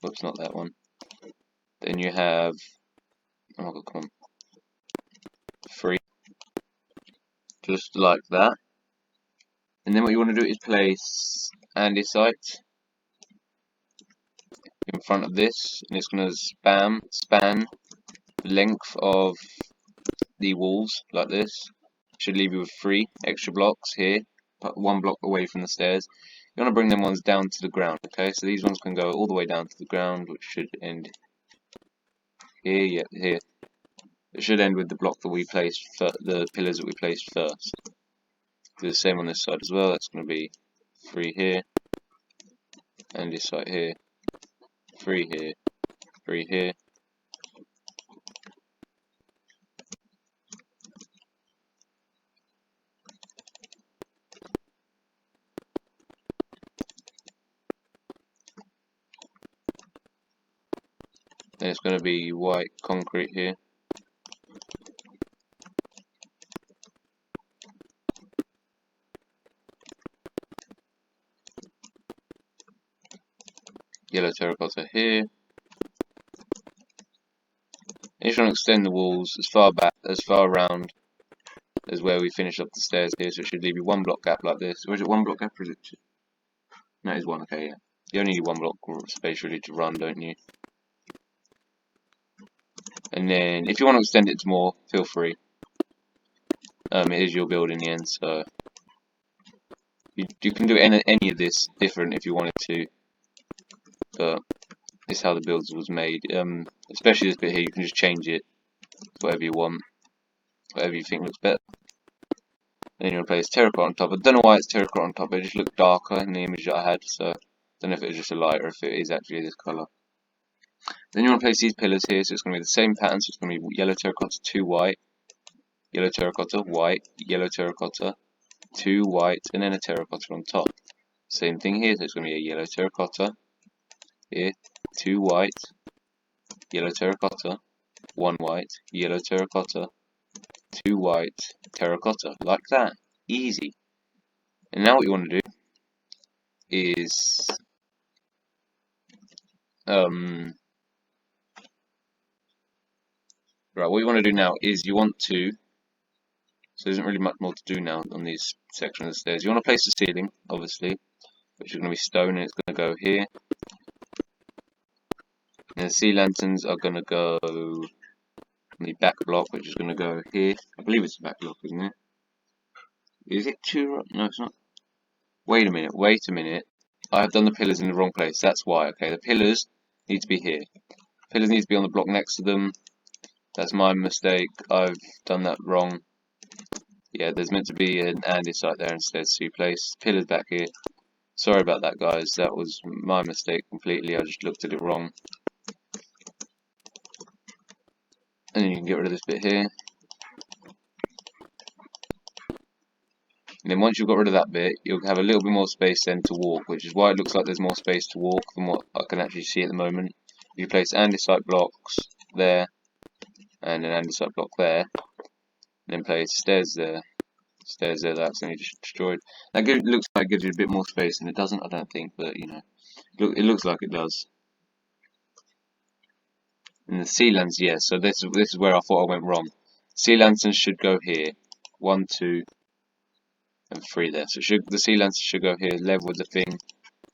whoops, not that one. Then you have, oh my god, come on, 3, just like that. And then what you want to do is place andesite in front of this, and it's going to span the length of the walls like this. Should leave you with 3 extra blocks here, but 1 block away from the stairs. You want to bring them ones down to the ground, okay? So these ones can go all the way down to the ground, which should end here, yeah, here. It should end with the block that we placed, the pillars that we placed first. Do the same on this side as well. That's going to be 3 here, and this side here, 3 here, 3 here. Then it's going to be white concrete here. Yellow terracotta here. And you want to extend the walls as far back, as far around as where we finish up the stairs here, so it should leave you 1 block gap like this. Or is it 1 block gap, or is it 2? No, it's 1, okay, yeah. You only need 1 block space really to run, don't you? And then, if you want to extend it to more, feel free. It is your build in the end, so you can do any of this different if you wanted to, but it's how the builds was made. Especially this bit here, you can just change it to whatever you want, whatever you think looks better. And then you replace terracotta on top. I don't know why it's terracotta on top, it just looked darker in the image that I had, so I don't know if it was just a light or if it is actually this colour. Then you want to place these pillars here, so it's going to be the same pattern, so it's going to be yellow terracotta, 2 white, yellow terracotta, white, yellow terracotta, 2 white, and then a terracotta on top. Same thing here, so it's going to be a yellow terracotta, here, 2 white, yellow terracotta, 1 white, yellow terracotta, 2 white, terracotta, like that. Easy. And now what you want to do is right, what you want to do now is you want to, so there isn't really much more to do now on these sections of the stairs. You want to place the ceiling, obviously, which is going to be stone, and it's going to go here. And the sea lanterns are going to go on the back block, which is going to go here. I believe it's the back block, isn't it? Is it two? No, it's not. Wait a minute, wait a minute. I have done the pillars in the wrong place, that's why, okay? The pillars need to be here. Pillars need to be on the block next to them. That's my mistake, I've done that wrong. Yeah, there's meant to be an andesite there instead, so you place pillars back here. Sorry about that, guys, that was my mistake completely, I just looked at it wrong. And then you can get rid of this bit here. And then once you've got rid of that bit, you'll have a little bit more space then to walk, which is why it looks like there's more space to walk than what I can actually see at the moment. You place andesite blocks there, and an andesite block there, and then place stairs there, that's only just destroyed. That looks like it gives you a bit more space, and it doesn't, I don't think, but you know, it looks like it does. And the sea lanterns, yeah, so this is where I thought I went wrong. Sea lanterns should go here, 1, 2, and 3 there. So the sea lanterns should go here, level with the thing,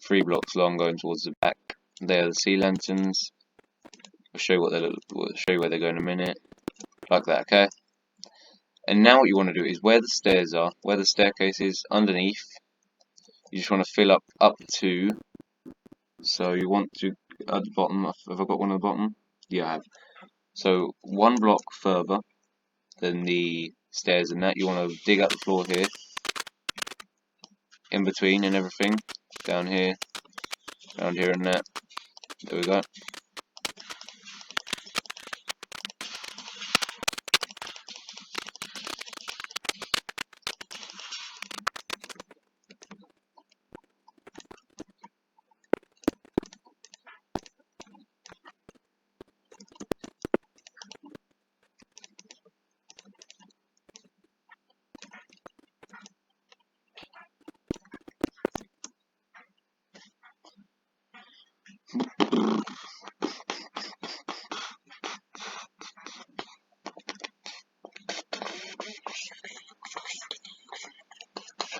3 blocks long going towards the back. There are the sea lanterns. I'll show you where they go in a minute. Like that, okay? And now what you want to do is where the stairs are, where the staircase is underneath, you just want to fill up to. So you want to at the bottom. Have I got one at the bottom? Yeah, I have. So 1 block further than the stairs and that, you want to dig up the floor here, in between and everything, down here, around here and that. There we go.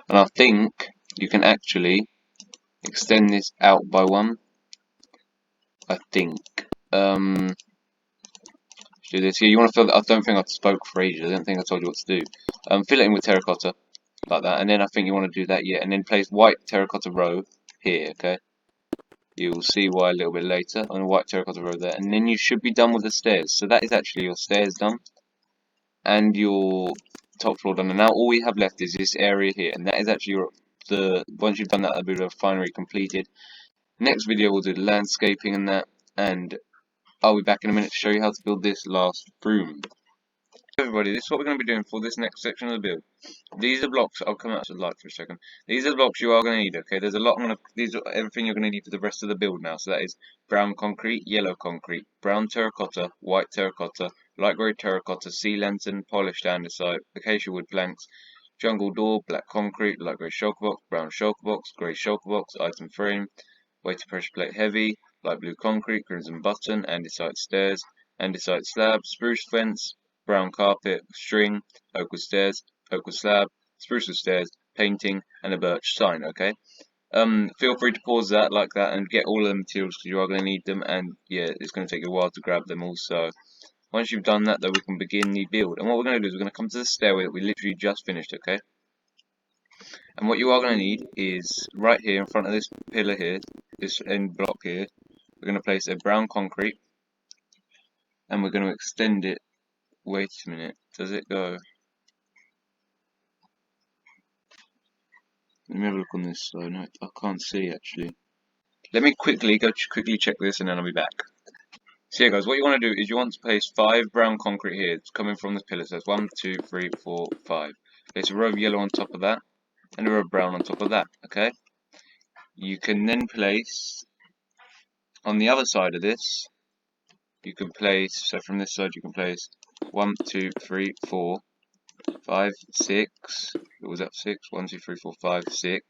And I think you can actually extend this out by 1. I think. Do this here. You want to fill. I don't think I spoke for ages. I don't think I told you what to do. Fill it in with terracotta, like that, and then I think you want to do that, yeah, and then place white terracotta row here. Okay. You'll see why a little bit later on a white terracotta row there, and then you should be done with the stairs. So that is actually your stairs done, and your top floor done. And now all we have left is this area here, and that is actually once you've done that, that'll be the refinery completed. Next video we'll do the landscaping and that, and I'll be back in a minute to show you how to build this last room. Everybody, this is what we're going to be doing for this next section of the build. These are blocks. I'll come out to the light for a second. These are the blocks you are going to need. Okay, there's a lot. These are everything you're going to need for the rest of the build now. So that is brown concrete, yellow concrete, brown terracotta, white terracotta, light grey terracotta, sea lantern, polished andesite, acacia wood planks, jungle door, black concrete, light grey shulker box, brown shulker box, grey shulker box, item frame, weighted pressure plate heavy, light blue concrete, crimson button, andesite stairs, andesite slab, spruce fence, brown carpet, string, oak wood stairs, oak wood slab, spruce wood stairs, painting, and a birch sign, okay? Feel free to pause that like that and get all of the materials because you are going to need them, and yeah, it's going to take you a while to grab them also. Once you've done that, though, we can begin the build. And what we're going to do is we're going to come to the stairway that we literally just finished, okay? And what you are going to need is right here in front of this pillar here, this end block here, we're going to place a brown concrete, and we're going to extend it. Wait a minute, does it go? Let me have a look on this side. No, I can't see actually. Let me quickly check this, and then I'll be back. So yeah, guys, what you want to do is you want to place 5 brown concrete here. It's coming from this pillar. So it's 1, 2, 3, 4, 5. Place a row of yellow on top of that, and a row of brown on top of that. Okay. You can then place on the other side of this. You can place, so from this side you can place 1, 2, 3, 4, 5, 6. What was that? 6? 1, 2, 3, 4, 5, 6,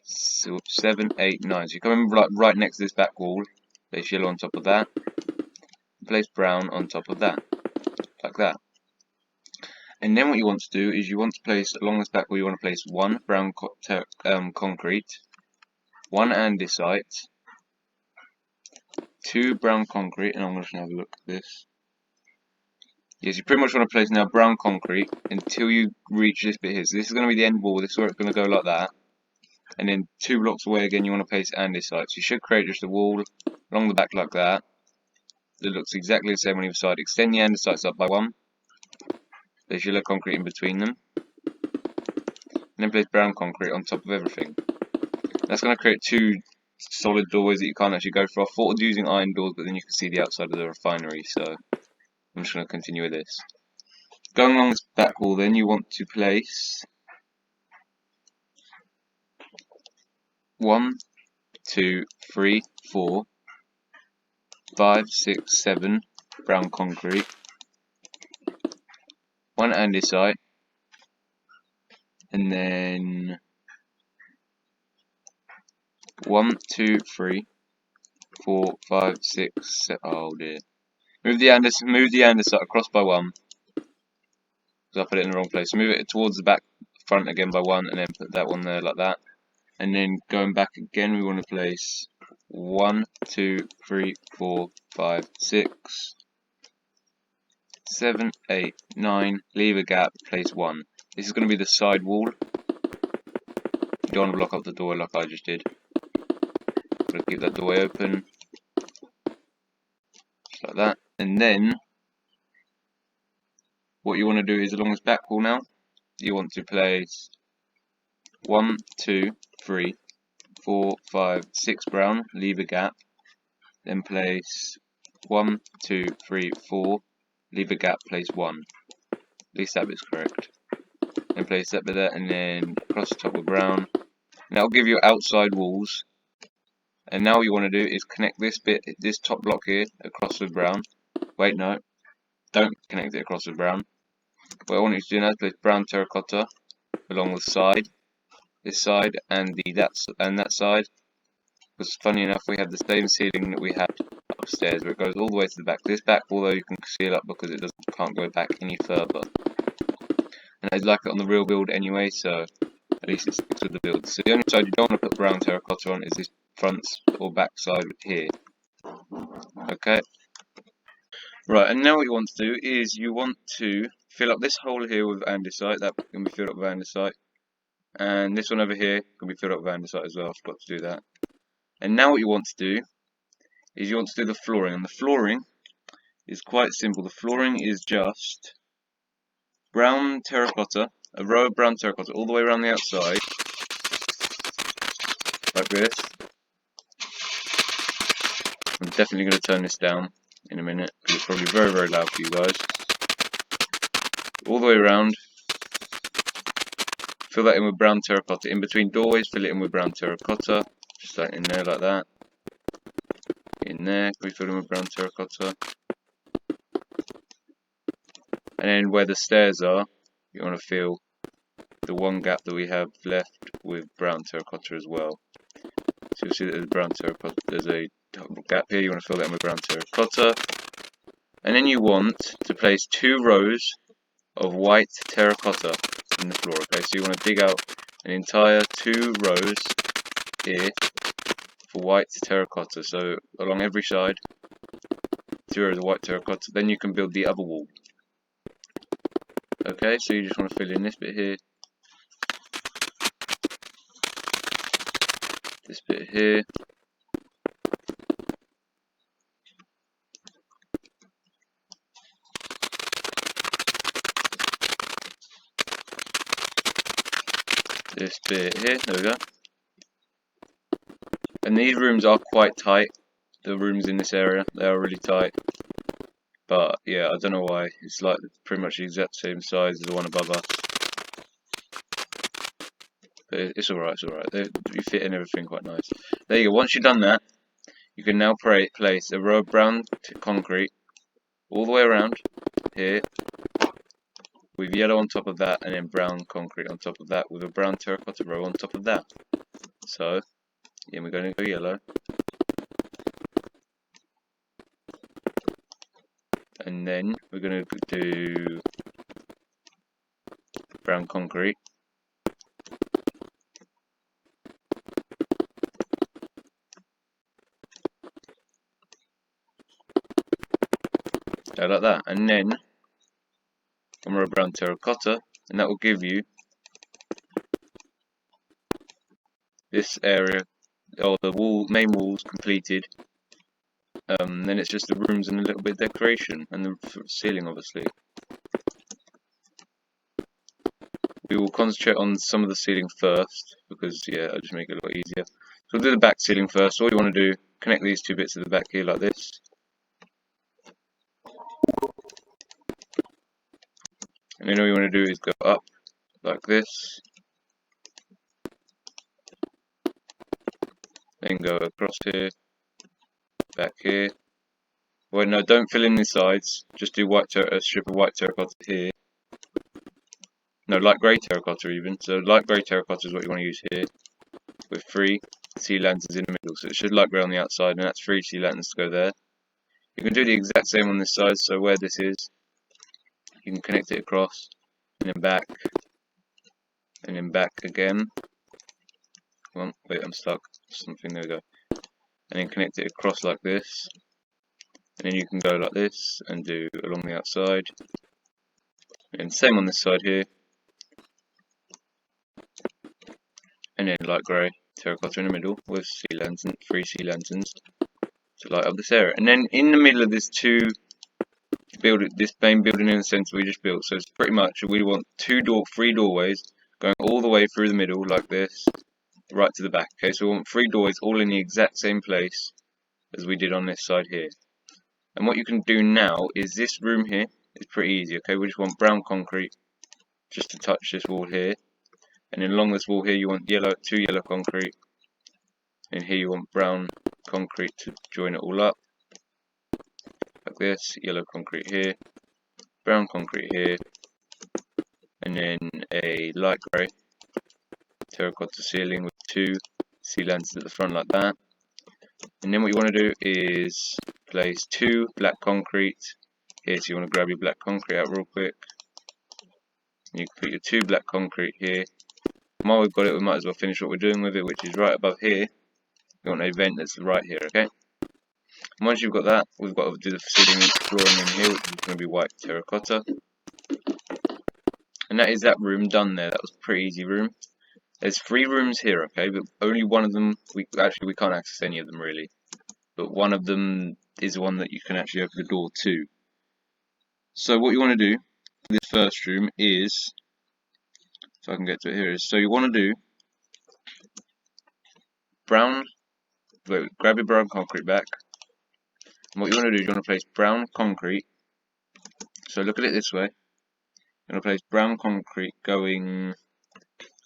7, 8, 9. So you come in right next to this back wall. Place yellow on top of that. Place brown on top of that, like that. And then what you want to do is you want to place along this back wall. You want to place 1 brown concrete, 1 andesite, 2 brown concrete, and I'm just going to have a look at this. Yes, you pretty much want to place now brown concrete until you reach this bit here. So this is going to be the end wall. This is where it's going to go like that. And then 2 blocks away again, you want to place andesite. So you should create just a wall along the back like that. That looks exactly the same on either side. Extend the andesites up by 1. Place yellow concrete in between them. And then place brown concrete on top of everything. That's going to create 2 solid doorways that you can't actually go through. I thought of using iron doors, but then you can see the outside of the refinery. So I'm just going to continue with this. Going along this back wall, then you want to place 1, 2, 3, 4, 5, 6, 7 brown concrete, 1 andesite, and then 1, 2, 3, 4, 5, 6, 7. Oh dear. Move the andesite across by 1. Because I put it in the wrong place. Move it towards the back front again by 1, and then put that one there like that. And then going back again, we want to place 1, 2, 3, 4, 5, 6, 7, 8, 9. Leave a gap. Place 1. This is going to be the side wall. You don't want to block up the door like I just did. I'm going to keep that doorway open. Just like that. And then what you want to do is along this back wall now, you want to place 1, 2, 3, 4, 5, 6 brown, leave a gap, then place 1, 2, 3, 4, leave a gap, place 1. At least that bit's correct. Then place that bit there, and then across the top with brown. And that'll give you outside walls. And now what you want to do is connect this bit, this top block here, across with brown. Wait, no, don't connect it across with brown. What I want you to do now is place brown terracotta along the side, this side, and that side. Because funny enough, we have the same ceiling that we had upstairs, where it goes all the way to the back. This back, although you can seal up because it can't go back any further. And I'd like it on the real build anyway, so at least it sticks with the build. So the only side you don't want to put brown terracotta on is this front or back side here. Okay. Right, and now what you want to do is you want to fill up this hole here with andesite. That can be filled up with andesite. And this one over here can be filled up with andesite as well. I forgot to do that. And now what you want to do is you want to do the flooring. And the flooring is quite simple. The flooring is just brown terracotta, a row of brown terracotta all the way around the outside, like this. I'm definitely going to turn this down in a minute because it's probably very, very loud for you guys. All the way around. Fill that in with brown terracotta. In between doorways, fill it in with brown terracotta. Just like in there, like that. In there, can we fill in with brown terracotta? And then where the stairs are, you want to fill the one gap that we have left with brown terracotta as well. So you'll see that there's brown terracotta. There's a gap here. You want to fill that in with brown terracotta. And then you want to place 2 rows of white terracotta in the floor. Okay, so you want to dig out an entire 2 rows here for white terracotta. So along every side, 2 rows of white terracotta. Then you can build the other wall. Okay, so you just want to fill in this bit here, this bit here, this bit here, there we go. And these rooms are quite tight, the rooms in this area, they are really tight. But yeah, I don't know why, it's like pretty much the exact same size as the one above us. But it's alright, you fit in everything quite nice. There you go, once you've done that, you can now place a row of brown concrete all the way around here, with yellow on top of that, and then brown concrete on top of that, with a brown terracotta row on top of that. So, yeah, we're going to go yellow. And then we're going to do brown concrete. So like that. And then 1 row brown terracotta, and that will give you this area, or the main walls completed. Then it's just the rooms and a little bit of decoration, and the ceiling obviously. We will concentrate on some of the ceiling first, because yeah, it'll just make it a lot easier. So we'll do the back ceiling first. All you want to do, connect these 2 bits at the back here like this. And then all you want to do is go up like this. Then go across here, back here. Well, no, don't fill in the sides. Just do a strip of white terracotta here. No, light grey terracotta even. So light grey terracotta is what you want to use here, with 3 sea lanterns in the middle. So it should light grey on the outside, and that's 3 sea lanterns to go there. You can do the exact same on this side. So where this is, you can connect it across, and then back again. Come on, wait, I'm stuck. Something, there we go. And then connect it across like this. And then you can go like this and do along the outside. And same on this side here. And then light grey terracotta in the middle with 3 sea lanterns to light up this area. And then in the middle of this this main building in the centre we just built. So it's pretty much, we want 3 doorways going all the way through the middle like this, right to the back. Okay, so we want 3 doorways all in the exact same place as we did on this side here. And what you can do now is this room here is pretty easy. Okay, we just want brown concrete just to touch this wall here, and then along this wall here you want 2 yellow concrete, and here you want brown concrete to join it all up like this. Yellow concrete here, brown concrete here, and then a light grey terracotta ceiling with 2 sea lanterns at the front like that. And then what you want to do is place 2 black concrete here. So you want to grab your black concrete out real quick. And you can put your 2 black concrete here. And while we've got it, we might as well finish what we're doing with it, which is right above here. You want a vent that's right here, okay? And once you've got that, we've got to do the ceiling and flooring in here, which is going to be white terracotta. And that is that room done there. That was a pretty easy room. There's 3 rooms here, okay, but only one of them, we can't access any of them really. But one of them is the one that you can actually open the door to. So what you want to do for this first room is, if I can get to it here, so you want to do grab your brown concrete back. And what you want to do is you want to place brown concrete. So look at it this way. You want to place brown concrete going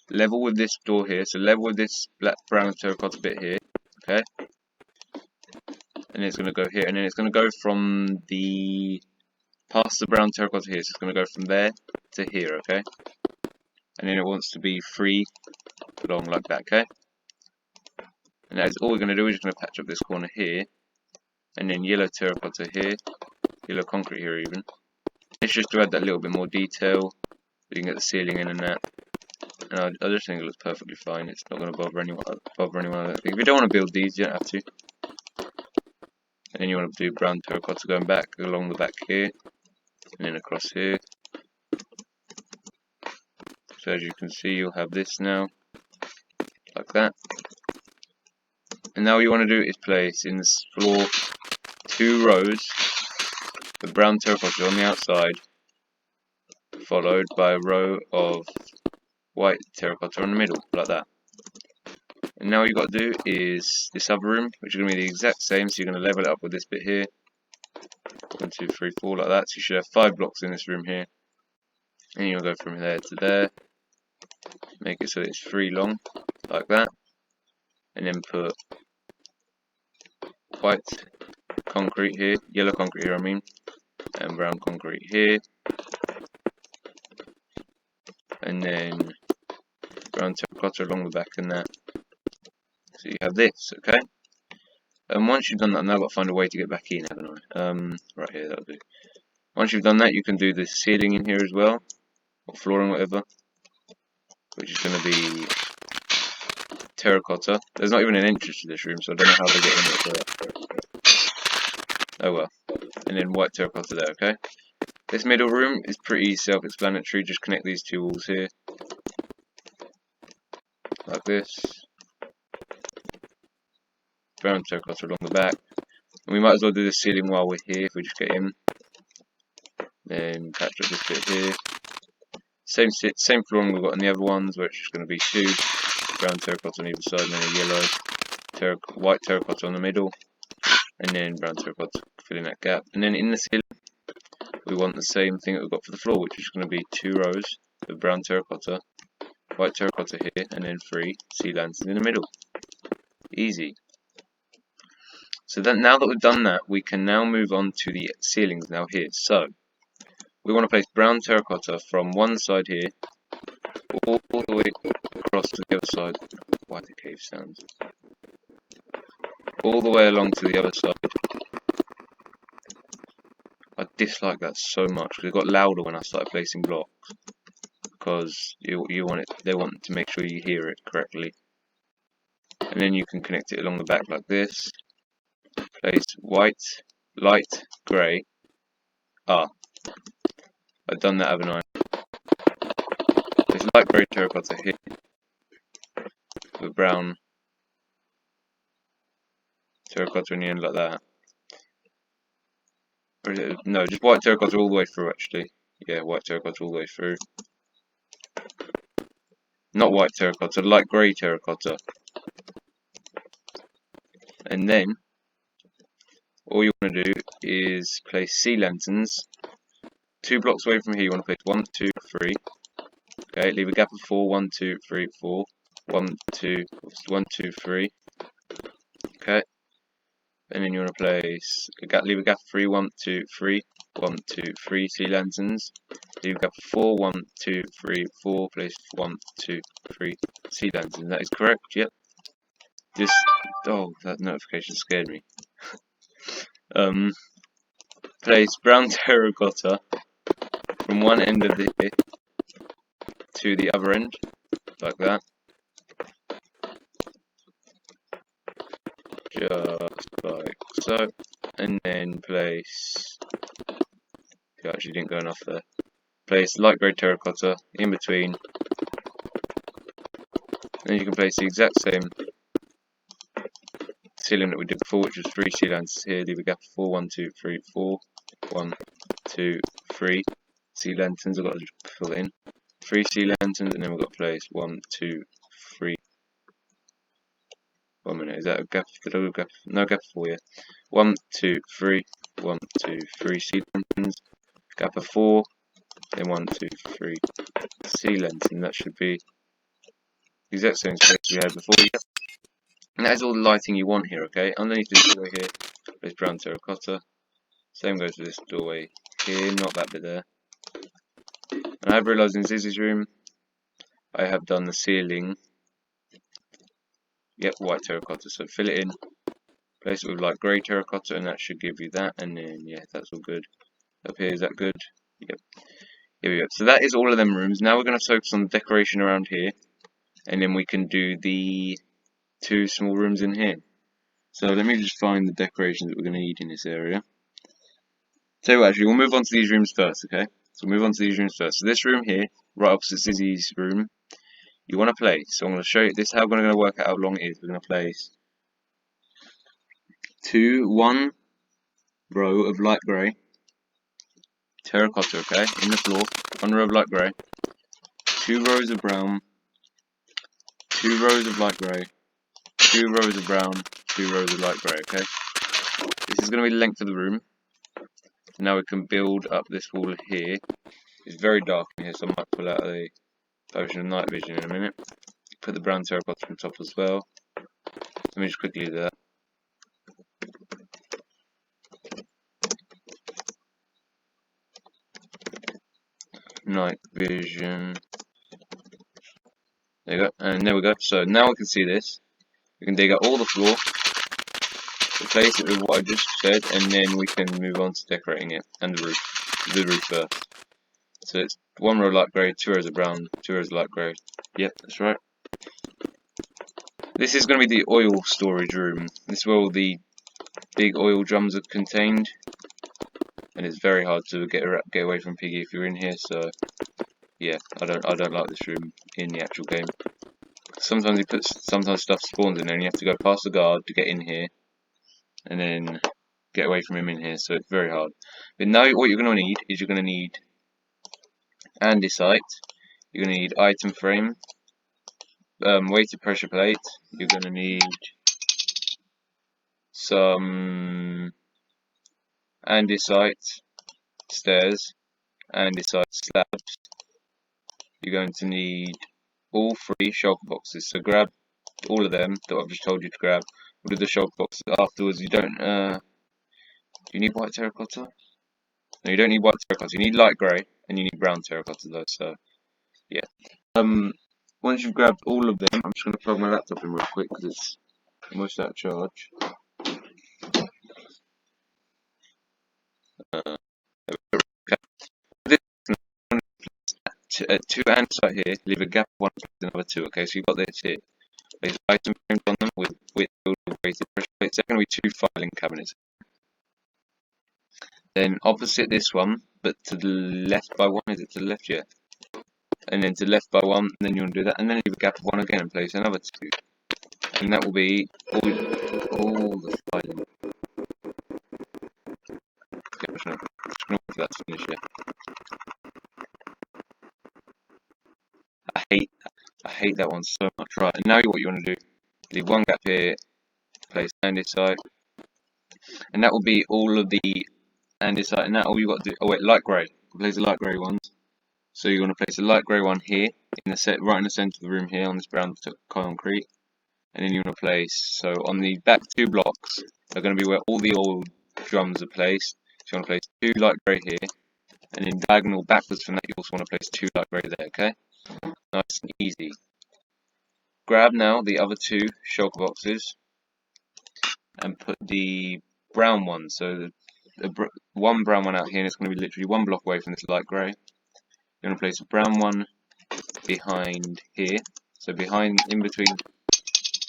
level with this door here, so level with this brown terracotta bit here, okay? And it's going to go here, and then it's going to go from past the brown terracotta here, so it's going to go from there to here, okay? And then it wants to be 3 long like that, okay? And that's all we're going to do, is just going to patch up this corner here, and then yellow terracotta here, yellow concrete here even. It's just to add that little bit more detail, we can get the ceiling in and that. And I just think it looks perfectly fine. It's not going to bother anyone, I don't think. If you don't want to build these, you don't have to. And then you want to do brown terracotta going back along the back here, and then across here. So as you can see, you'll have this now, like that. And now what you want to do is place in this floor 2 rows of brown terracotta on the outside, followed by a row of white terracotta in the middle, like that. And now what you've got to do is this other room, which is going to be the exact same, so you're going to level it up with this bit here. 1, 2, 3, 4, like that. So you should have 5 blocks in this room here. And you'll go from there to there. Make it so it's 3 long, like that. And then put white concrete here, yellow concrete here I mean, and brown concrete here. And then brown terracotta along the back and that. So you have this, okay? And once you've done that, now I've got to find a way to get back in, haven't I? Right here, that'll do. Once you've done that, you can do the ceiling in here as well, or flooring, whatever, which is going to be terracotta. There's not even an entrance to this room, so I don't know how they get in there. Oh well. And then white terracotta there, okay? This middle room is pretty self-explanatory. Just connect these two walls here, like this. Brown terracotta along the back. And we might as well do the ceiling while we're here if we just get in. Then patch up this bit here. Same flooring we've got in the other ones, where it's just going to be 2 brown terracotta on either side, and then a yellow, white terracotta on the middle, and then brown terracotta filling that gap. And then in the ceiling, we want the same thing that we've got for the floor, which is going to be 2 rows of brown terracotta, white terracotta here, and then 3 sea lanterns in the middle. Easy. So then, now that we've done that, we can now move on to the ceilings now here. So we want to place brown terracotta from one side here, all the way across to the other side. Why the cave sounds? All the way along to the other side. I dislike that so much because it got louder when I started placing blocks. Because you want it, they want to make sure you hear it correctly. And then you can connect it along the back like this. Place white, light, grey. I've done that, haven't I? Place light grey terracotta here with brown terracotta in the end like that. Or is it, no, just white terracotta all the way through actually. Yeah, white terracotta all the way through. Not white terracotta, light grey terracotta. And then all you want to do is place sea lanterns 2 blocks away from here. You want to place 1, 2, 3. Okay, leave a gap of 4. 1, 2, 3, 4. 1, 2, 1, 2, 3. Okay, and then you want to place leave a gap of 3. 1, 2, 3. 1, 2, 3 sea lanterns. Leave a gap of 4. 1, 2, 3, 4. Place 1, 2, 3 sea lanterns. That is correct. Yep. That notification scared me. Place brown terracotta from one end of the here to the other end, like that. Just like so. And then place, you actually didn't go enough there. Place light grey terracotta in between. Then you can place the exact same ceiling that we did before, which was 3 sea lanterns here. Leave a gap of 4. 1, 2, 3, 4. 1, 2, 3 sea lanterns. I've got to just fill it in. 3 sea lanterns, and then we've got to place 1, 2, 3. 1 minute, is that a gap? No gap of 4, yeah. 1, 2, 3. 1, 2, 3 sea lanterns. Gap of 4. Then 1, 2, 3 sea lantern. That should be the exact same space we had before. Yep. And that is all the lighting you want here, okay? Underneath this doorway here, there's brown terracotta. Same goes for this doorway here, not that bit there. And I've realised in Zizzy's room, I have done the ceiling. Yep, white terracotta, so fill it in. Place it with light grey terracotta, and that should give you that. And then, yeah, that's all good. Up here, is that good? Yep. Here we go. So that is all of them rooms. Now we're going to focus on the decoration around here. And then we can do the 2 small rooms in here. So let me just find the decorations that we're going to need in this area. So actually, we'll move on to these rooms first, okay? So we'll move on to these rooms first. So this room here, right opposite Zizzy's room, you want to place. So I'm going to show you this, how we're going to work out how long it is. We're going to place 1 row of light grey terracotta, okay, in the floor. 1 row of light grey, 2 rows of brown, 2 rows of light grey, 2 rows of brown, 2 rows of light grey, okay? This is going to be the length of the room. So now we can build up this wall here. It's very dark in here, so I might pull out a potion of night vision in a minute. Put the brown terracotta on top as well. Let me just quickly do that. Night vision. There you go, and there we go. So now we can see this. We can dig out all the floor, replace it with what I just said, and then we can move on to decorating it and the roof first. So it's 1 row light grey, 2 rows of brown, 2 rows of light grey. Yep, that's right. This is going to be the oil storage room. This is where all the big oil drums are contained. and it's very hard to get away from Piggy if you're in here. So yeah, I don't like this room in the actual game. Sometimes sometimes stuff spawns in there, and you have to go past the guard to get in here, and then get away from him in here. So it's very hard. But now what you're going to need is you're going to need andesite. You're going to need item frame, weighted pressure plate. You're going to need some andesite stairs, andesite slabs. You're going to need all 3 shulker boxes. So grab all of them that I've just told you to grab. We'll do the shulker boxes afterwards. You don't. Do you need white terracotta? No, you don't need white terracotta. You need light grey, and you need brown terracotta though. So yeah. Once you've grabbed all of them, I'm just going to plug my laptop in real quick because it's almost out of charge. Two andesite here, leave a gap of 1 place another 2. Okay, so you've got this here. There's item frames on them with weighted pressure plates. They're going to be 2 filing cabinets. Then opposite this one, but to the left by 1, is it to the left? Yeah. And then to the left by 1, and then you want to do that, and then leave a gap of 1 again and place another 2. And that will be all the filing. Okay, I'm just going to wait for that to finish here. I hate that one so much. Right, and now what you want to do, leave 1 gap here, place andesite, and that will be all of the andesite, and that all you got to do, oh wait, light grey, place the light grey ones. So you're going to place a light grey one here, in the set, right in the centre of the room here, on this brown concrete, and then you want to place, so on the back 2 blocks, are going to be where all the old drums are placed. So you want to place 2 light grey here, and then diagonal backwards from that you also want to place 2 light grey there, okay? Nice and easy. Grab now the other 2 shulker boxes and put the brown one, so the one brown one out here, and it's going to be literally 1 block away from this light grey. You're going to place a brown one behind here, so in between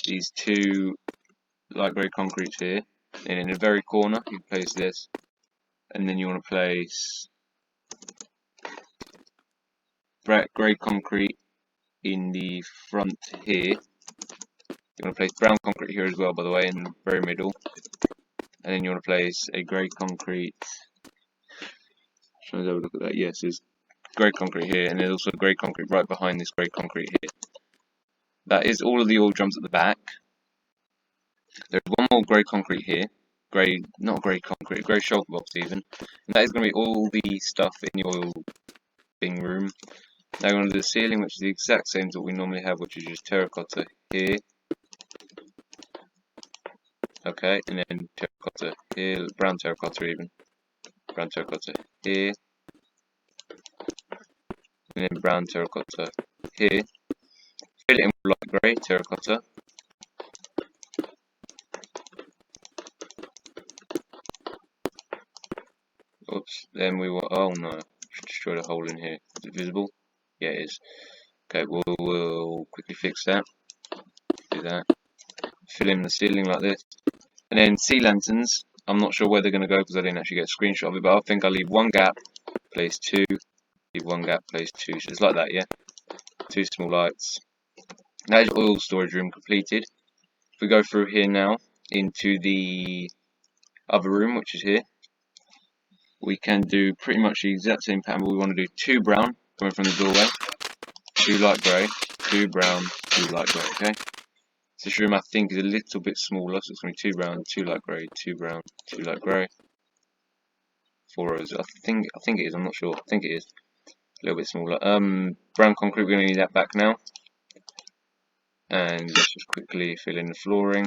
these 2 light grey concretes here, and in the very corner you place this, and then you want to place grey concrete in the front here. You want to place brown concrete here as well, by the way, in the very middle. And then you want to place a grey concrete. Let's have a look at that. Yes, there's grey concrete here, and there's also grey concrete right behind this grey concrete here. That is all of the oil drums at the back. There's 1 more grey concrete here. Not grey concrete, grey shulker box even. And that is going to be all the stuff in the oil bin room. Now we're going to do the ceiling, which is the exact same as what we normally have, which is just terracotta here. Okay, and then terracotta here, brown terracotta even. Brown terracotta here. And then brown terracotta here. Fill it in with light grey terracotta. Oops, then we will, oh no, destroyed a hole in here. Is it visible? Yeah, it is. Okay, we'll quickly fix that. Do that. Fill in the ceiling like this. And then sea lanterns, I'm not sure where they're going to go because I didn't actually get a screenshot of it, but I think I'll leave 1 gap, place 2, leave 1 gap, place 2. So it's like that, yeah? 2 small lights. That is oil storage room completed. If we go through here now into the other room, which is here, we can do pretty much the exact same pattern, but we want to do 2 brown coming from the doorway, 2 light grey, 2 brown, 2 light grey, okay? So this room I think is a little bit smaller, so it's going to be 2 brown, 2 light grey, 2 brown, 2 light grey. 4 rows, I think it is, I'm not sure, I think it is. A little bit smaller. Brown concrete, we're going to need that back now. And let's just quickly fill in the flooring.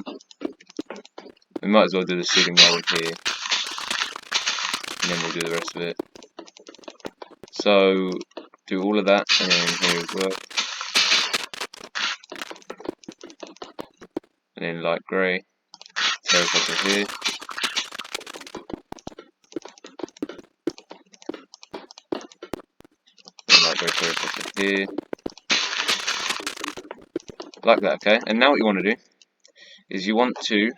We might as well do the ceiling while we're here. And then we'll do the rest of it. So, do all of that, and then here as well. And then light grey, terracotta here. And light grey terracotta here. Like that, okay? And now what you want to do is you want to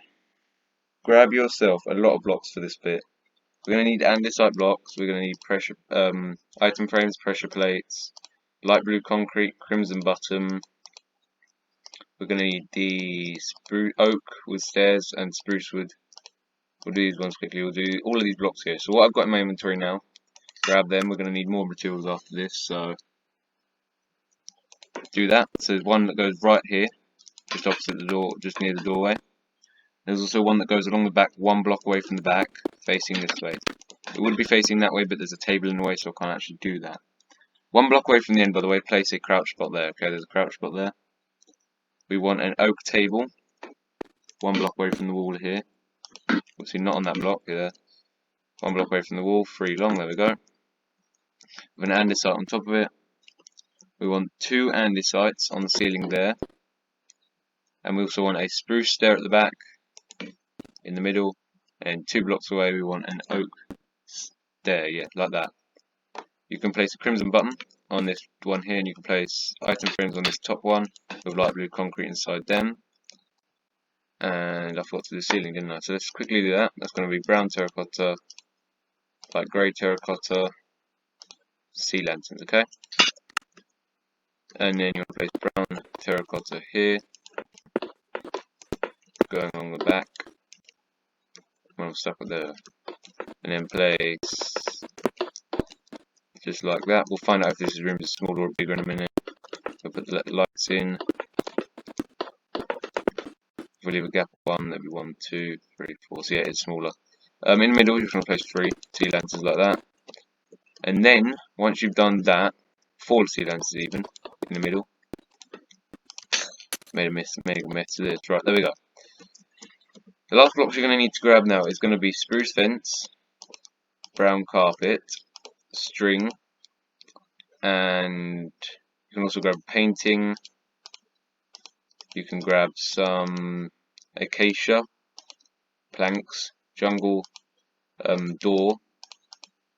grab yourself a lot of blocks for this bit. We're going to need andesite blocks. We're going to need pressure item frames, pressure plates, light blue concrete, crimson bottom. We're going to need the oak with stairs and spruce wood. We'll do these ones quickly. We'll do all of these blocks here. So what I've got in my inventory now, grab them. We're going to need more materials after this, so do that. So there's one that goes right here, just opposite the door, just near the doorway. There's also one that goes along the back, one block away from the back, facing this way. It would be facing that way, but there's a table in the way, so I can't actually do that. One block away from the end, by the way, place a crouch spot there. Okay, there's a crouch spot there. We want an oak table, one block away from the wall here. Obviously not on that block here. One block away from the wall, 3 long, there we go. With an andesite on top of it. We want 2 andesites on the ceiling there. And we also want a spruce stair at the back, in the middle. And 2 blocks away we want an oak stair, yeah, like that. You can place a crimson button on this one here, and you can place item frames on this top one with light blue concrete inside them. And I forgot to do the ceiling, didn't I? So let's quickly do that. That's going to be brown terracotta, light grey terracotta, sea lanterns, okay? And then you want to place brown terracotta here, going along the back. Well, stuck it there. And then place just like that. We'll find out if this room is smaller or bigger in a minute. We'll put the lights in. If we leave a gap of 1, that'll be 1, 2, 3, 4. So yeah, it's smaller. In the middle, you're going to place 3 sea lanterns like that. And then, once you've done that, 4 sea lanterns even, in the middle. Made a mess of this. Right, there we go. The last blocks you're going to need to grab now is going to be spruce fence, brown carpet, string, and you can also grab painting. You can grab some acacia, planks, jungle, door,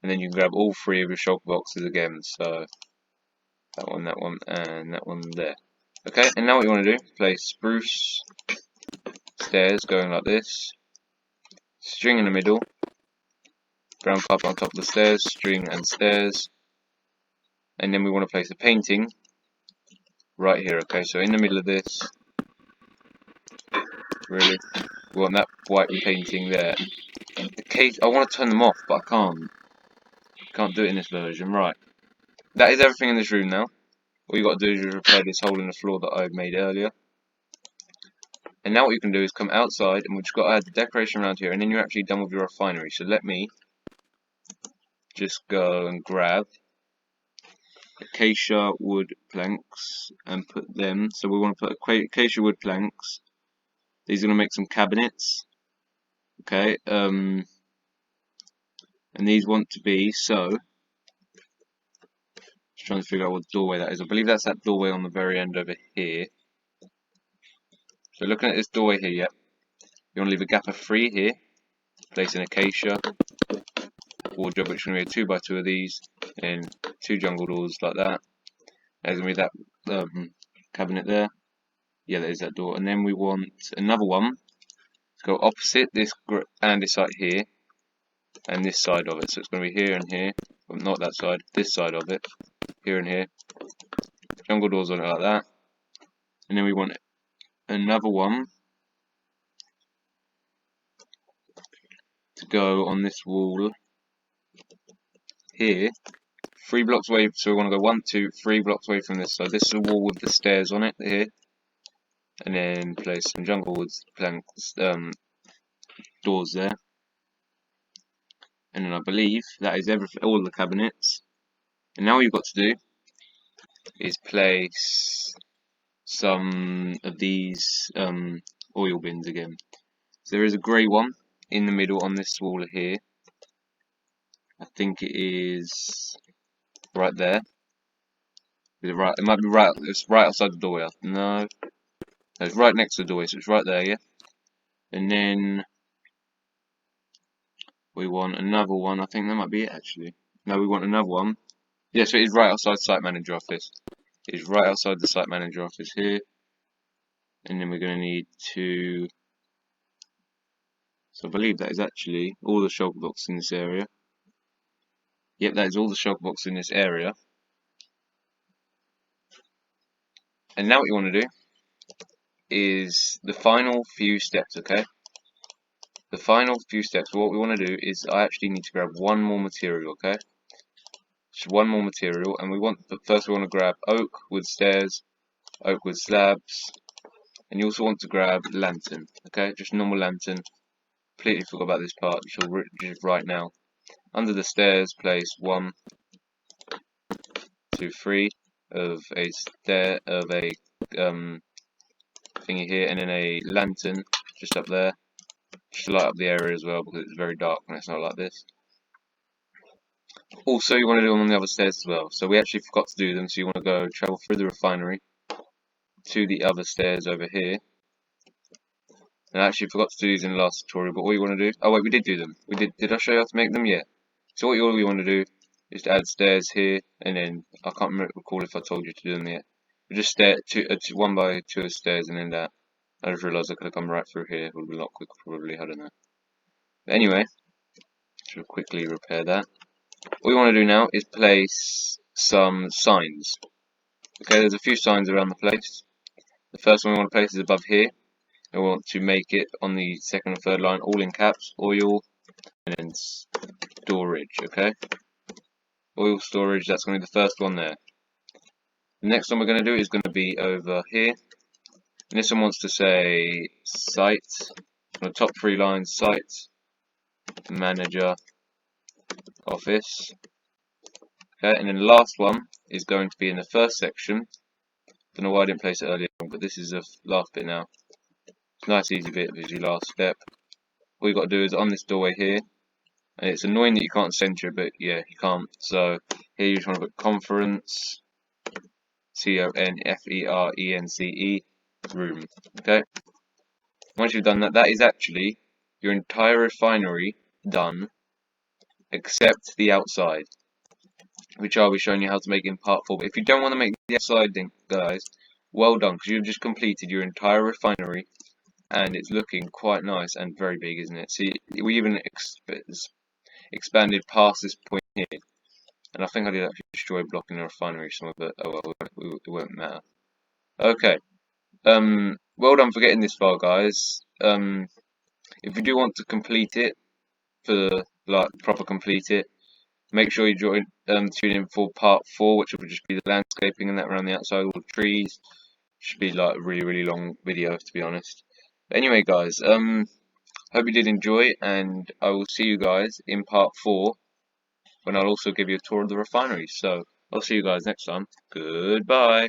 and then you can grab all 3 of your shulker boxes again. So that one, and that one there. Okay, and now what you want to do is place spruce stairs going like this, string in the middle, brown carpet on top of the stairs, string and stairs, and then we want to place a painting right here. Okay, so in the middle of this, really, we want that white painting there. I want to turn them off, but I can't do it in this version. Right, that is everything in this room now. All you got to do is just repair this hole in the floor that I made earlier. And now what you can do is come outside, and we've just got to add the decoration around here, and then you're actually done with your refinery. So let me just go and grab acacia wood planks and put them. So we want to put acacia wood planks. These are going to make some cabinets. Okay, and these want to be so. Just trying to figure out what doorway that is. I believe that's that doorway on the very end over here. So looking at this doorway here, yep. You want to leave a gap of 3 here. Place an acacia wardrobe, which is going to be a 2x2 of these, and 2 jungle doors like that. There's going to be that cabinet there. Yeah, there's that door. And then we want another one to go opposite this andesite here, and this side of it. So it's going to be here and here. Well, not that side, this side of it. Here and here. Jungle doors on it like that. And then we want another one to go on this wall here, 3 blocks away. So we want to go 1, 2, 3 blocks away from this side. This is a wall with the stairs on it here, and then place some jungle wood planks, doors there. And then I believe that is everything, all the cabinets. And now what you've got to do is place some of these oil bins again. So there is a grey one in the middle on this wall here. I think it is right there. Is it right? It might be right. It's right outside the doorway. No, it's right next to the doorway, so it's right there. Yeah. And then we want another one. I think that might be it actually. No, we want another one. Yeah, so it is right outside the site manager office. It is right outside the site manager office here. And then we're going to need to So I believe that is actually all the shulker blocks in this area. Yep, that is all the shulker blocks in this area. And now what you want to do is the final few steps, okay? The final few steps, what we want to do is I actually need to grab one more material, okay? Just one more material, and first we want to grab oak with stairs, oak with slabs, and you also want to grab lantern, okay? Just normal lantern. Completely forgot about this part, which I'll just write now. Under the stairs, place 1, 2, 3 of a thingy here, and then a lantern just up there, just to light up the area as well because it's very dark when it's not like this. Also, you want to do them on the other stairs as well. So we actually forgot to do them. So you want to travel through the refinery to the other stairs over here. And I actually forgot to do these in the last tutorial, but what you want to do... Oh wait, we did do them. Did I show you how to make them? Yeah. So all you want to do is to add stairs here, and then I can't recall if I told you to do them yet. We just stare one by two stairs, and then that. I just realised I could have come right through here. It would have been a lot quicker, probably. I don't know. But anyway, should quickly repair that. What we want to do now is place some signs. Okay, there's a few signs around the place. The first one we want to place is above here. And we want to make it on the second and third line, all in caps, oil, and then storage, okay? Oil storage, that's going to be the first one there. The next one we're going to do is going to be over here. And this one wants to say site. On the top 3 lines, site, manager, office. Okay, and then the last one is going to be in the first section. Don't know why I didn't place it earlier, but this is the last bit now. It's a nice easy bit, this is your last step. All you've got to do is on this doorway here, and it's annoying that you can't center it, but yeah, you can't. So here you just want to put conference, CONFERENCE, room. Okay. Once you've done that, that is actually your entire refinery done, except the outside, which I'll be showing you how to make in part 4. But if you don't want to make the outside thing, guys, well done, because you've just completed your entire refinery, and it's looking quite nice and very big, isn't it? See, we even expanded past this point here, and I think I did actually destroy a block in the refinery somewhere, but oh well, it won't matter. Okay, well done for getting this far, guys. If you do want to complete it, proper complete it, make sure you tune in for part 4, which will just be the landscaping and that around the outside, all the trees. Should be like a really long video, to be honest. But anyway, guys, hope you did enjoy, and I will see you guys in part 4, when I'll also give you a tour of the refinery. So I'll see you guys next time. Goodbye.